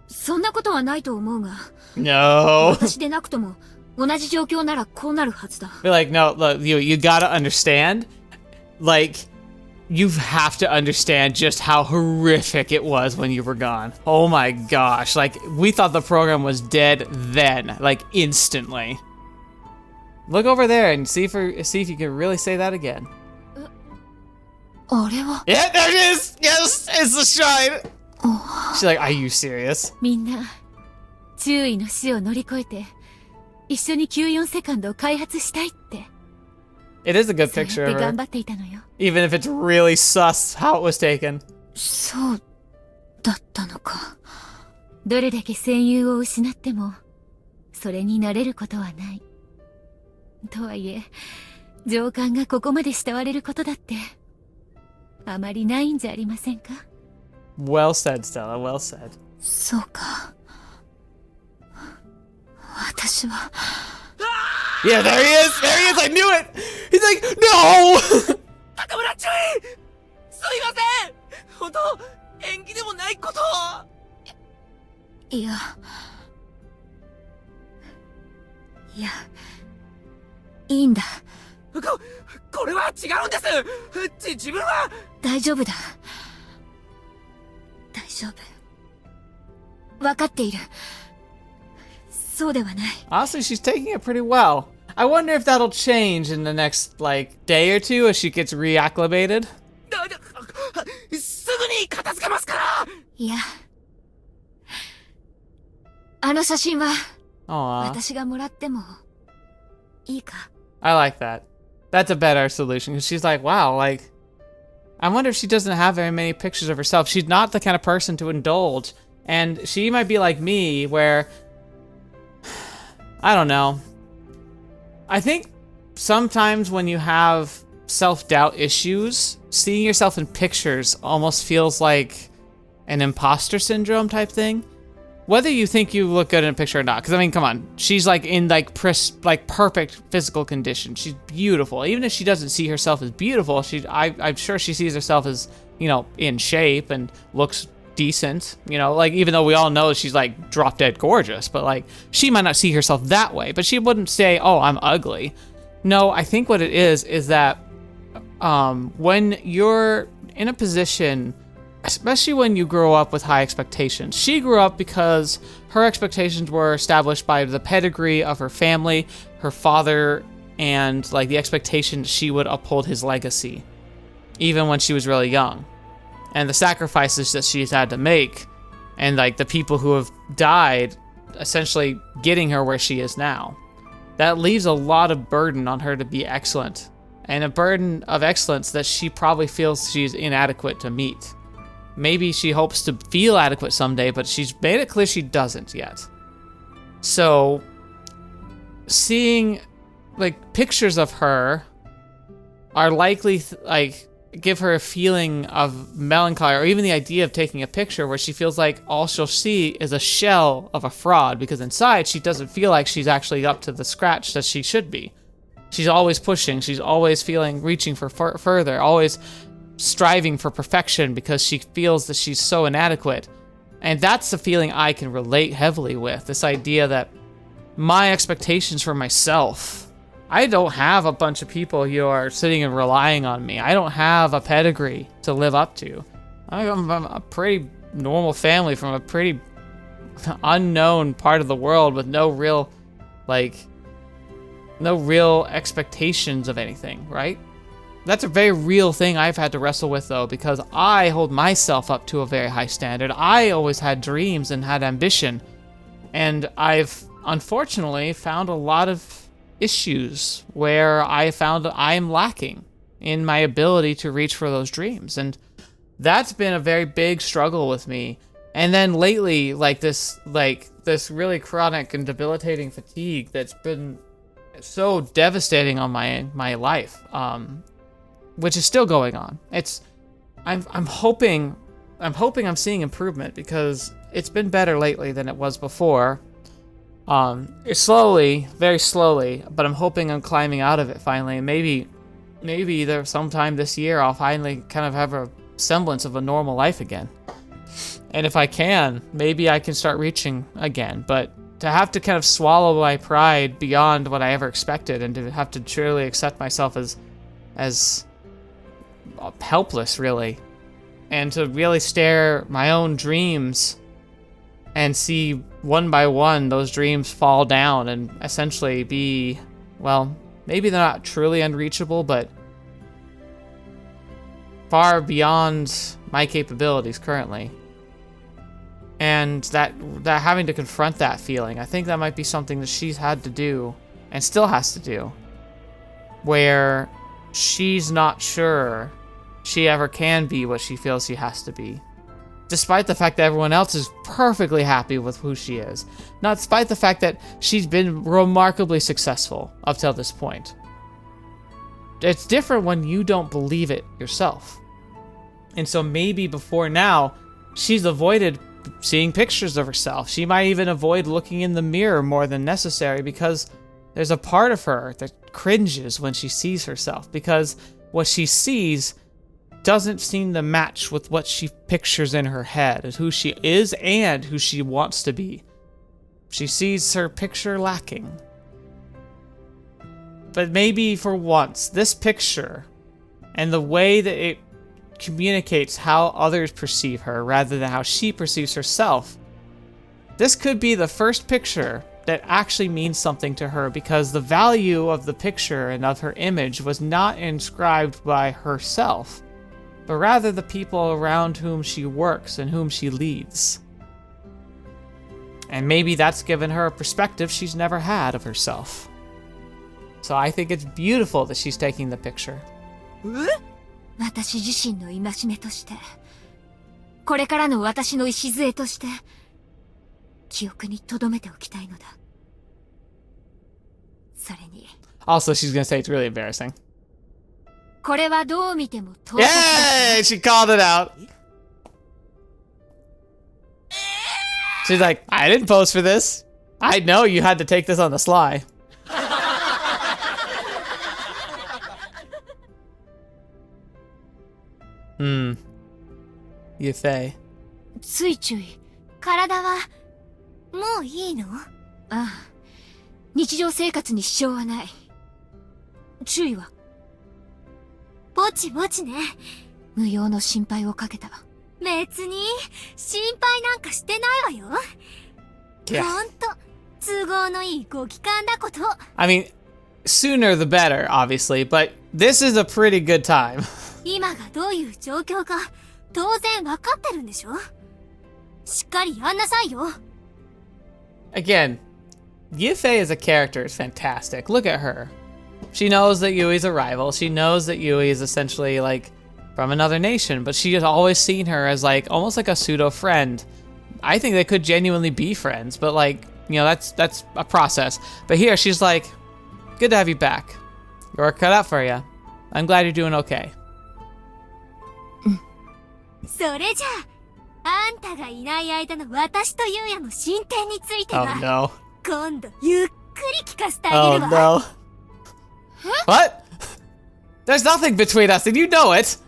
[SPEAKER 8] そんなことはないと思うが。
[SPEAKER 1] No.
[SPEAKER 8] 私でなくとも、同じ状況ならこうなるはずだ。
[SPEAKER 1] Be like, no, look, you gotta understand. Like, you have to understand just how horrific it was when you were gone. Oh my gosh. Like, we thought the program was dead then. Like, instantly. Look over there and see if you can really say that again.
[SPEAKER 8] あれは？
[SPEAKER 1] Yeah, there it is! Yes! It's the shrine! She's like, are you serious?
[SPEAKER 8] みんな、注意の死を乗り越えて、一緒に94セカンドを開発したいって。
[SPEAKER 1] It is a good
[SPEAKER 8] そうや
[SPEAKER 1] picture
[SPEAKER 8] って
[SPEAKER 1] of
[SPEAKER 8] 頑
[SPEAKER 1] her.
[SPEAKER 8] 張っていたのよ。
[SPEAKER 1] Even if it's really sus how it was taken.
[SPEAKER 8] そうだったのか。どれだけ戦友を失っても、それに慣れることはない。とはいえ、上官がここまで慕われることだって、あまりないんじゃありませんか？
[SPEAKER 1] Well said, Stella. Well said.
[SPEAKER 8] そうか。私は。
[SPEAKER 1] Yeah, there he is! There he is! I knew it! He's like, no!
[SPEAKER 11] 高村注意！すいません！本当、縁起でもないことを！
[SPEAKER 8] いや、いや、いいんだ。
[SPEAKER 11] これは違うんです。自分は。
[SPEAKER 8] 大丈夫だ。大丈夫。わかっている。そうではない。
[SPEAKER 1] Honestly, she's taking it pretty well. I wonder if that'll change in the next, like, day or two as she gets reacclimated.
[SPEAKER 11] すぐに片付けますから。
[SPEAKER 8] いや、あの写真は
[SPEAKER 1] Aww.
[SPEAKER 8] 私がもらってもいいか？
[SPEAKER 1] I like that. That's a better solution, because she's like, wow, like, I wonder if she doesn't have very many pictures of herself. She's not the kind of person to indulge, and she might be like me, where, I don't know. I think sometimes when you have self-doubt issues, seeing yourself in pictures almost feels like an imposter syndrome type thing. Whether you think you look good in a picture or not, because I mean, come on, she's like in like perfect physical condition. She's beautiful. Even if she doesn't see herself as beautiful, I'm sure she sees herself as, you know, in shape and looks decent. You know, like, even though we all know she's like drop dead gorgeous, but like, she might not see herself that way. But she wouldn't say, "Oh, I'm ugly." No, I think what it is that when you're in a position, especially when you grow up with high expectations. She grew up because her expectations were established by the pedigree of her family, her father, and like the expectation she would uphold his legacy, even when she was really young. And the sacrifices that she's had to make, and like the people who have died, essentially getting her where she is now. That leaves a lot of burden on her to be excellent, and a burden of excellence that she probably feels she's inadequate to meet. Maybe she hopes to feel adequate someday, but she's made it clear she doesn't yet. So, seeing like pictures of her are likely like give her a feeling of melancholy, or even the idea of taking a picture where she feels like all she'll see is a shell of a fraud, because inside she doesn't feel like she's actually up to the scratch that she should be. She's always pushing, she's always reaching for further, always striving for perfection because she feels that she's so inadequate. And that's the feeling I can relate heavily with, this idea that my expectations for myself, I don't have a bunch of people who are sitting and relying on me. I don't have a pedigree to live up to. I'm a pretty normal family from a pretty unknown part of the world with no real expectations of anything, right? That's a very real thing I've had to wrestle with, though, because I hold myself up to a very high standard. I always had dreams and had ambition, and I've unfortunately found a lot of issues where I found I'm lacking in my ability to reach for those dreams, and that's been a very big struggle with me. And then lately, this really chronic and debilitating fatigue that's been so devastating on my life, which is still going on. I'm hoping I'm seeing improvement, because it's been better lately than it was before. It's slowly, very slowly, but I'm hoping I'm climbing out of it finally. And maybe there sometime this year I'll finally kind of have a semblance of a normal life again. And if I can, maybe I can start reaching again. But to have to kind of swallow my pride beyond what I ever expected, and to have to truly accept myself as helpless, really, and to really stare my own dreams and see one by one those dreams fall down and essentially be, well, maybe they're not truly unreachable, but far beyond my capabilities currently. And that having to confront that feeling, I think that might be something that she's had to do and still has to do, where she's not sure she ever can be what she feels she has to be, despite the fact that everyone else is perfectly happy with who she is, not despite the fact that she's been remarkably successful up till this point. It's different when you don't believe it yourself. And so maybe before now, she's avoided seeing pictures of herself. She might even avoid looking in the mirror more than necessary, because there's a part of her that cringes when she sees herself, because what she sees doesn't seem to match with what she pictures in her head as who she is and who she wants to be. She sees her picture lacking. But maybe for once, this picture and the way that it communicates how others perceive her rather than how she perceives herself, this could be the first picture that actually means something to her, because the value of the picture and of her image was not inscribed by herself, but rather the people around whom she works and whom she leads. And maybe that's given her a perspective she's never had of herself. So I think it's beautiful that she's taking the picture.
[SPEAKER 8] 私自身の戒めとして、これからの私の礎として、記憶に留めておきたいのだ。それに。
[SPEAKER 1] Also, she's gonna say it's really embarrassing.
[SPEAKER 8] これはどう見ても盗撮だ。
[SPEAKER 1] Yay! She called it out. She's like, I didn't pose for this. I know you had to take this on the sly. Yufei.
[SPEAKER 8] ついちゅい、体は、もういいの？ああ。日常生活に支障はない。注意は？
[SPEAKER 7] ぼちぼちね。
[SPEAKER 8] 無用の心配をかけた。
[SPEAKER 7] 別に、心配なんかしてないわよ。
[SPEAKER 1] Yeah.
[SPEAKER 7] ほんと、都合のいいご帰還だこと。
[SPEAKER 1] I mean, sooner the better, obviously, but this is a pretty good time.
[SPEAKER 7] 今がどういう状況か、当然わかってるんでしょ？しっかりやんなさいよ。
[SPEAKER 1] Again, Yufei as a character is fantastic. Look at her. She knows that Yui's a rival. She knows that Yui is essentially like from another nation, but she has always seen her as like almost like a pseudo friend. I think they could genuinely be friends, but like, you know, that's a process. But here she's like, good to have you back. Your work cut out for you. I'm glad you're doing okay.
[SPEAKER 7] それじゃあ、あんたがいない間の私とユウヤの進展については、
[SPEAKER 1] Oh no.
[SPEAKER 7] 今度ゆっくり聞かせてあげるわ。
[SPEAKER 1] Oh no. What? There's nothing between us, and you know it.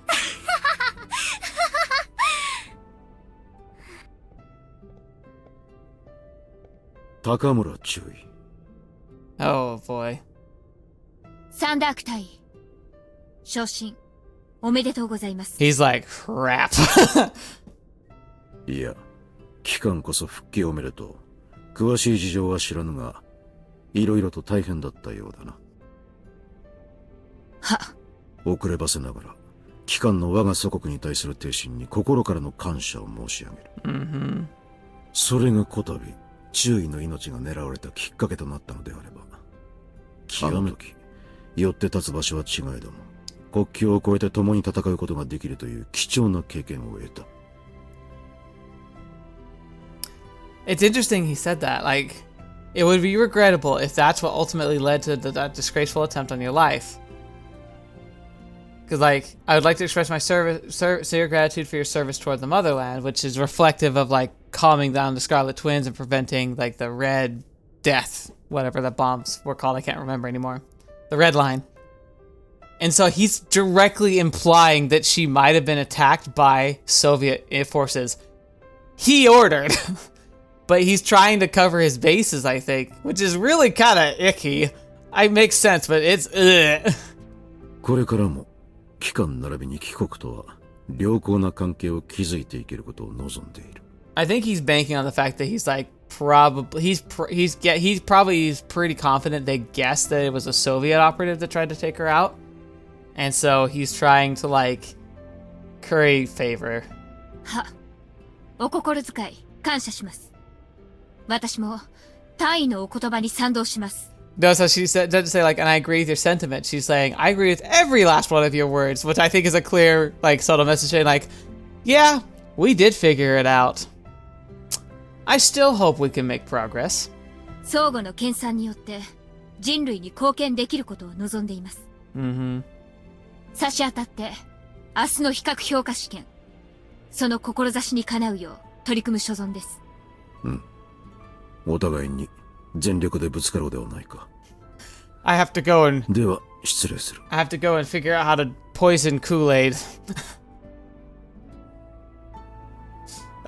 [SPEAKER 3] Takamura Chui.
[SPEAKER 1] Oh boy.
[SPEAKER 8] サンダーク隊員、昇進、おめでとうございます。
[SPEAKER 1] He's like, crap.
[SPEAKER 3] いや、期間こそ復帰おめでとう。詳しい事情は知らぬが、いろいろと大変だったようだな。
[SPEAKER 8] は。
[SPEAKER 3] 遅ればせながら、期間の我が祖国に対する挺身に心からの感謝を申し上げる。それがこたび、注意の命が狙われたきっかけとなったのであれば、あの時、よって立つ場所は違えども、国境を越えて共に戦うことができるという貴重な経験を得た。
[SPEAKER 1] It's interesting he said that. Like, it would be regrettable if that's what ultimately led to that disgraceful attempt on your life. Because, like, I would like to express my sincere gratitude for your service toward the motherland, which is reflective of, like, calming down the Scarlet Twins and preventing, like, the Red Death, whatever the bombs were called, I can't remember anymore. The Red Line. And so he's directly implying that she might have been attacked by Soviet forces. He ordered. But he's trying to cover his bases, I think, which is really kind of icky. It makes sense, but it's ugh.
[SPEAKER 3] これからも期間並びに帰国とは良好な関係を築いていけることを望んでいる。
[SPEAKER 1] I think he's banking on the fact that he's like he's pretty confident they guessed that it was a Soviet operative that tried to take her out, and so he's trying to like curry favor.
[SPEAKER 8] は、お心遣い感謝します。私も大尉のお言葉に賛同します。
[SPEAKER 1] No, so she said, doesn't say like, and I agree with your sentiment. She's saying, I agree with every last one of your words, which I think is a clear, like, subtle message saying like, yeah, we did figure it out. I still hope we can make progress.
[SPEAKER 8] 相互の研鑽によって人類に貢献できることを望んでいます。差し当たって明日の比較評価試験、その志にかなうよう取り組む所存です。
[SPEAKER 3] お互いに全力でぶつかろうではないか。
[SPEAKER 1] I have to go and...
[SPEAKER 3] では、失礼する。
[SPEAKER 1] I have to go and figure out how to poison Kool-Aid.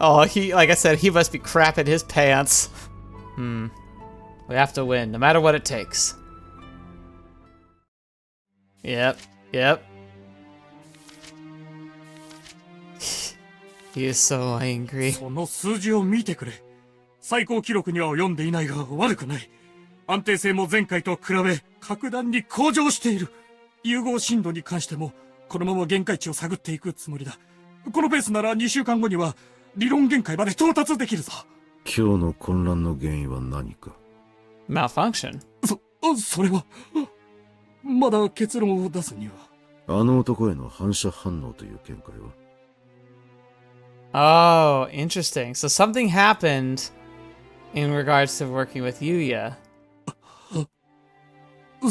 [SPEAKER 1] Oh, like I said, he must be crapping his pants. We have to win, no matter what it takes. Yep. Yep. He is so angry.
[SPEAKER 10] その数字を見てくれ。最高記録には及んでいないが悪くない。安定性も前回と比べ格段に向上している。融合深度に関してもこのまま限界値を探っていくつもりだ。このペースなら2週間後には理論限界まで到達できるぞ。
[SPEAKER 3] 今日の混乱の原因は何か？
[SPEAKER 1] Malfunction.
[SPEAKER 10] それはまだ結論を出すには。
[SPEAKER 3] あの男への反射反応という見解は？
[SPEAKER 1] Oh, interesting. So something happened in regards to working with Yuuya.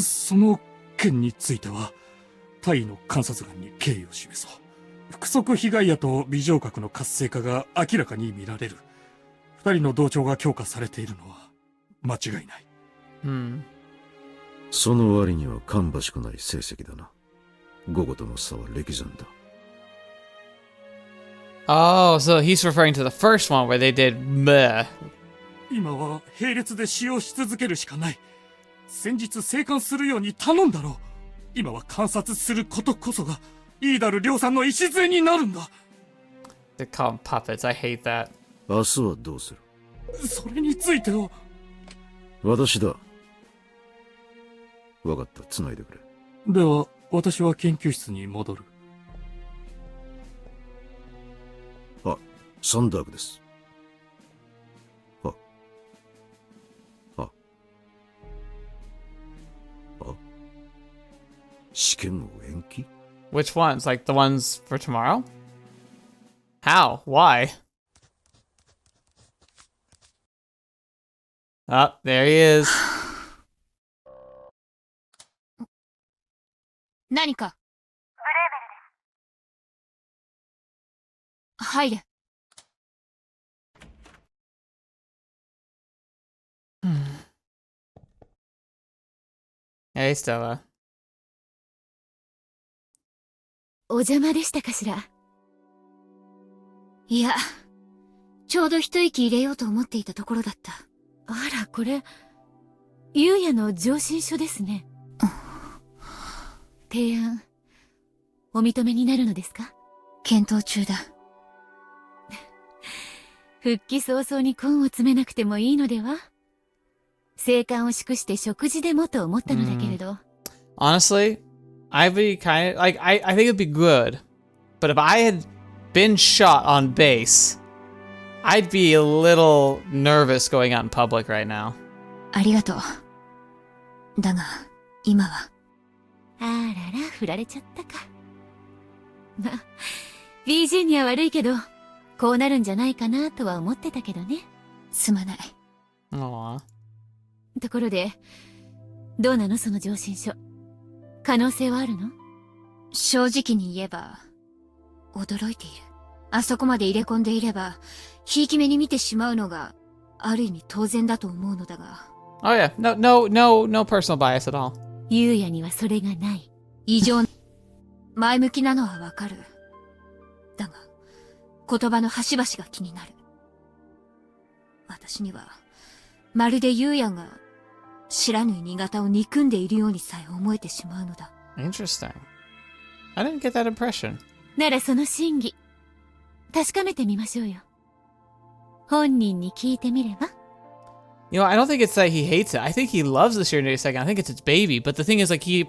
[SPEAKER 10] その件についてはタイの観察眼に敬意を示そう。複足被害野と微情核の活性化が明らかに見られる。二人の同調が強化されているのは間違いない。
[SPEAKER 3] その割には芳しくない成績だな。午後との差は歴然だ。
[SPEAKER 1] Oh, so he's referring to the first one where they did meh.
[SPEAKER 10] 今は並列で使用し続けるしかない。先日生還するように頼んだろう。今は観察することこそがイーダル量産の礎になるんだ。
[SPEAKER 1] They call them puppets. I hate that.
[SPEAKER 3] 明日はどうする？
[SPEAKER 10] それについては。
[SPEAKER 3] 私だ。わかった、繋いでくれ。
[SPEAKER 10] では私は研究室に戻る。
[SPEAKER 3] あ、サンダークです。試験を延期？
[SPEAKER 1] Which ones? Like the ones for tomorrow? How? Why? Oh, there he is.
[SPEAKER 8] 何か。入れ。
[SPEAKER 1] Hey, Stella.
[SPEAKER 2] お邪魔でしたかしら？
[SPEAKER 8] いや、ちょうど一息入れようと思っていたところだった。
[SPEAKER 2] あら、これ、ゆうやの上申書ですね。提案、お認めになるのですか？
[SPEAKER 8] 検討中だ。
[SPEAKER 2] 復帰早々に根を詰めなくてもいいのでは？生還を祝して食事でもと思ったのだけれど。
[SPEAKER 1] Honestly, I'd be kind of like I think it'd be good, but if I had been shot on base, I'd be a little nervous going out in public right now.
[SPEAKER 8] ありがとう。だが、今は。
[SPEAKER 2] あらら、振られちゃったか。ま、BG には悪いけど、こうなるんじゃないかなとは思ってたけどね。
[SPEAKER 8] すまない。
[SPEAKER 1] Aww.
[SPEAKER 2] ところで、どうなのその上申書。可能性はあるの？
[SPEAKER 8] 正直に言えば、驚いている。あそこまで入れ込んでいれば、ひいき目に見てしまうのが、ある意味当然だと思うのだが。
[SPEAKER 1] Oh yeah, no personal bias at all.
[SPEAKER 2] ゆうやにはそれがない。
[SPEAKER 8] 異常な、前向きなのはわかる。だが、言葉の端々が気になる。私には、まるでゆうやが、知らぬ新潟を憎んでいるようにさえ思えてしまうのだ。
[SPEAKER 1] Interesting. I didn't get that impression.
[SPEAKER 2] ならその真偽、確かめてみましょうよ。本人に聞いてみれば？
[SPEAKER 1] You know, I don't think it's that he hates it. I think he loves the Shiranui second. I think it's his baby. But the thing is, like, he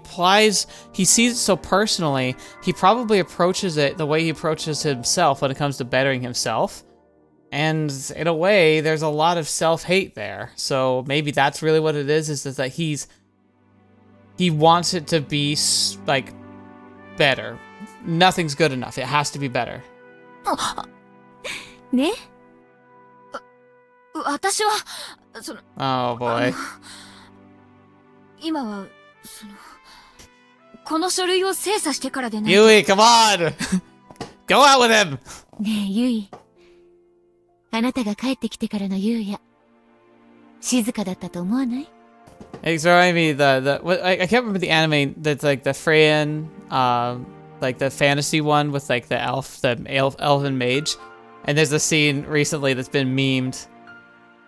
[SPEAKER 1] sees it so personally, he probably approaches it the way he approaches himself when it comes to bettering himself. And in a way, there's a lot of self-hate there. So maybe that's really what it is that he wants it to be, like, better. Nothing's good enough. It has to be better.
[SPEAKER 2] ね？
[SPEAKER 8] 私は、
[SPEAKER 1] Oh boy.
[SPEAKER 8] 今は、この書類を精査してからでない。
[SPEAKER 1] Yui, come on! Go out with him!
[SPEAKER 2] ねえ、ゆい。あなたが帰ってきてからのゆうや、静かだったと思わない？
[SPEAKER 1] It's reminding me I can't remember the anime that's like the Freyan, like the fantasy one with like the elven mage. And there's a scene recently that's been memed.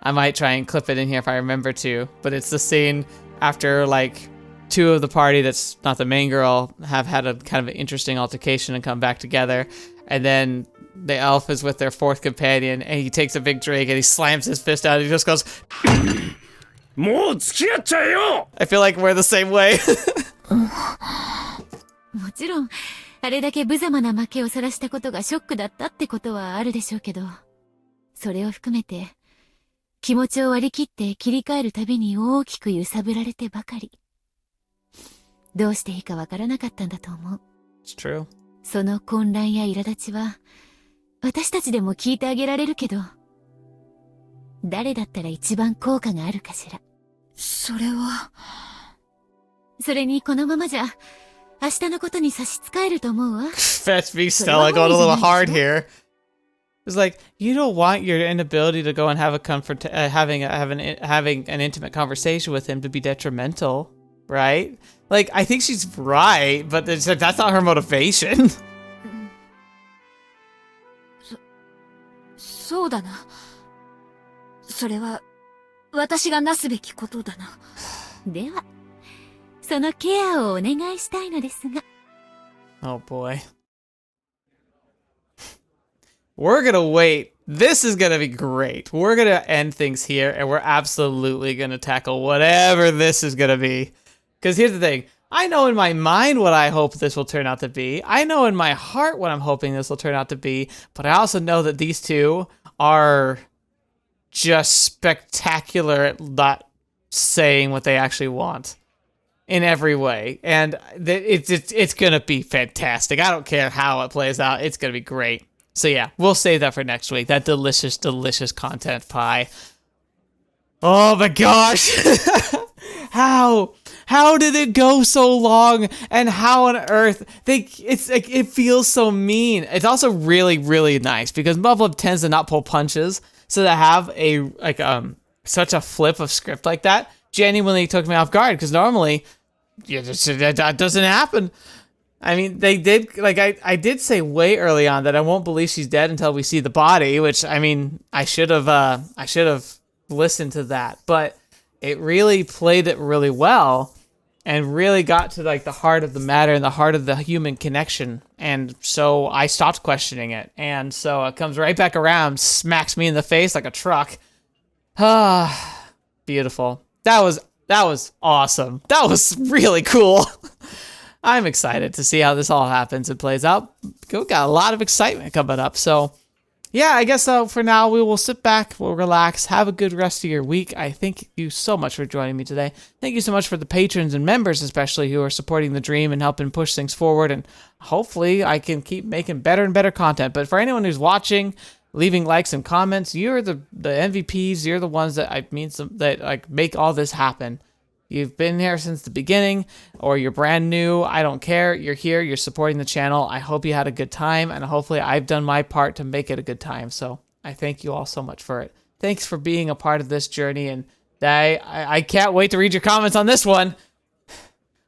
[SPEAKER 1] I might try and clip it in here if I remember to, but it's the scene after like two of the party that's not the main girl have had a kind of an interesting altercation and come back together. And then the elf is with their fourth companion, and he takes a big drink and he slams his fist out and he just goes, I feel like we're the same way.
[SPEAKER 8] もちろん、あれだけ無様な負けをさらしたことがショックだったってことはあるでしょうけど、それを含めて、気持ちを割り切って切り替えるたびに大きく揺さぶられてばかり。どうしていいかわからなかったんだと思う。
[SPEAKER 1] It's true.
[SPEAKER 8] その混乱や苛立ちは、私たちでも聞いてあげられるけど、誰だったら一番効果があるかしら。それは。それにこのままじゃ、明日のことに差し支えると思うわ。
[SPEAKER 1] Fetch me, Stella, going a little hard here. It's like, you don't want your inability to go and have a having an intimate conversation with him to be detrimental, right? Like, I think she's right, but it's like, that's not her motivation.
[SPEAKER 8] そうだな。それは、私がなすべきことだな。では、そのケアをお願いしたいのですが。
[SPEAKER 1] Oh boy. We're gonna wait. This is gonna be great. We're gonna end things here, and we're absolutely gonna tackle whatever this is gonna be. Because here's the thing. I know in my mind what I hope this will turn out to be. I know in my heart what I'm hoping this will turn out to be. But I also know that these two are just spectacular at not saying what they actually want in every way. And it's gonna be fantastic. I don't care how it plays out. It's gonna be great. So yeah, we'll save that for next week. That delicious, delicious content pie. Oh my gosh. How did it go so long? And how on earth it's like, it feels so mean. It's also really, really nice because Muv-Luv tends to not pull punches. So to have such a flip of script like that genuinely took me off guard because normally that doesn't happen. I mean, they did, like, I did say way early on that I won't believe she's dead until we see the body, which, I mean, I should have listened to that, but it really played it really well and really got to, like, the heart of the matter and the heart of the human connection, and so I stopped questioning it, and so it comes right back around, smacks me in the face like a truck. Ah, beautiful. That was awesome. That was really cool. I'm excited to see how this all happens and plays out. We've got a lot of excitement coming up. So, yeah, I guess for now we will sit back, we'll relax, have a good rest of your week. I thank you so much for joining me today. Thank you so much for the patrons and members, especially, who are supporting the dream and helping push things forward. And hopefully I can keep making better and better content. But for anyone who's watching, leaving likes and comments, you're the MVPs. You're the ones that that make all this happen. You've been here since the beginning, or you're brand new. I don't care. You're here. You're supporting the channel. I hope you had a good time, and hopefully I've done my part to make it a good time. So I thank you all so much for it. Thanks for being a part of this journey, and I can't wait to read your comments on this one.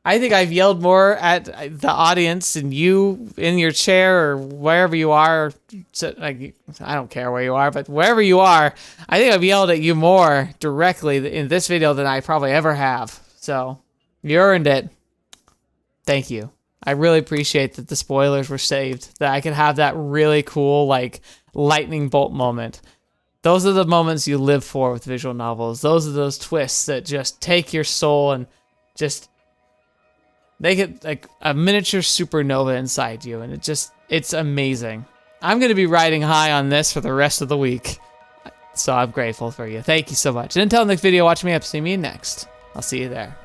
[SPEAKER 1] I think I've yelled more at the audience and you in your chair or wherever you are. Like, I don't care where you are, but wherever you are, I think I've yelled at you more directly in this video than I probably ever have. So, you earned it. Thank you. I really appreciate that the spoilers were saved, that I could have that really cool, like, lightning bolt moment. Those are the moments you live for with visual novels. Those are those twists that just take your soul and just make it like a miniature supernova inside you, and it's amazing. I'm going to be riding high on this for the rest of the week, so I'm grateful for you. Thank you so much. And until next video, watch me up, see me next. I'll see you there.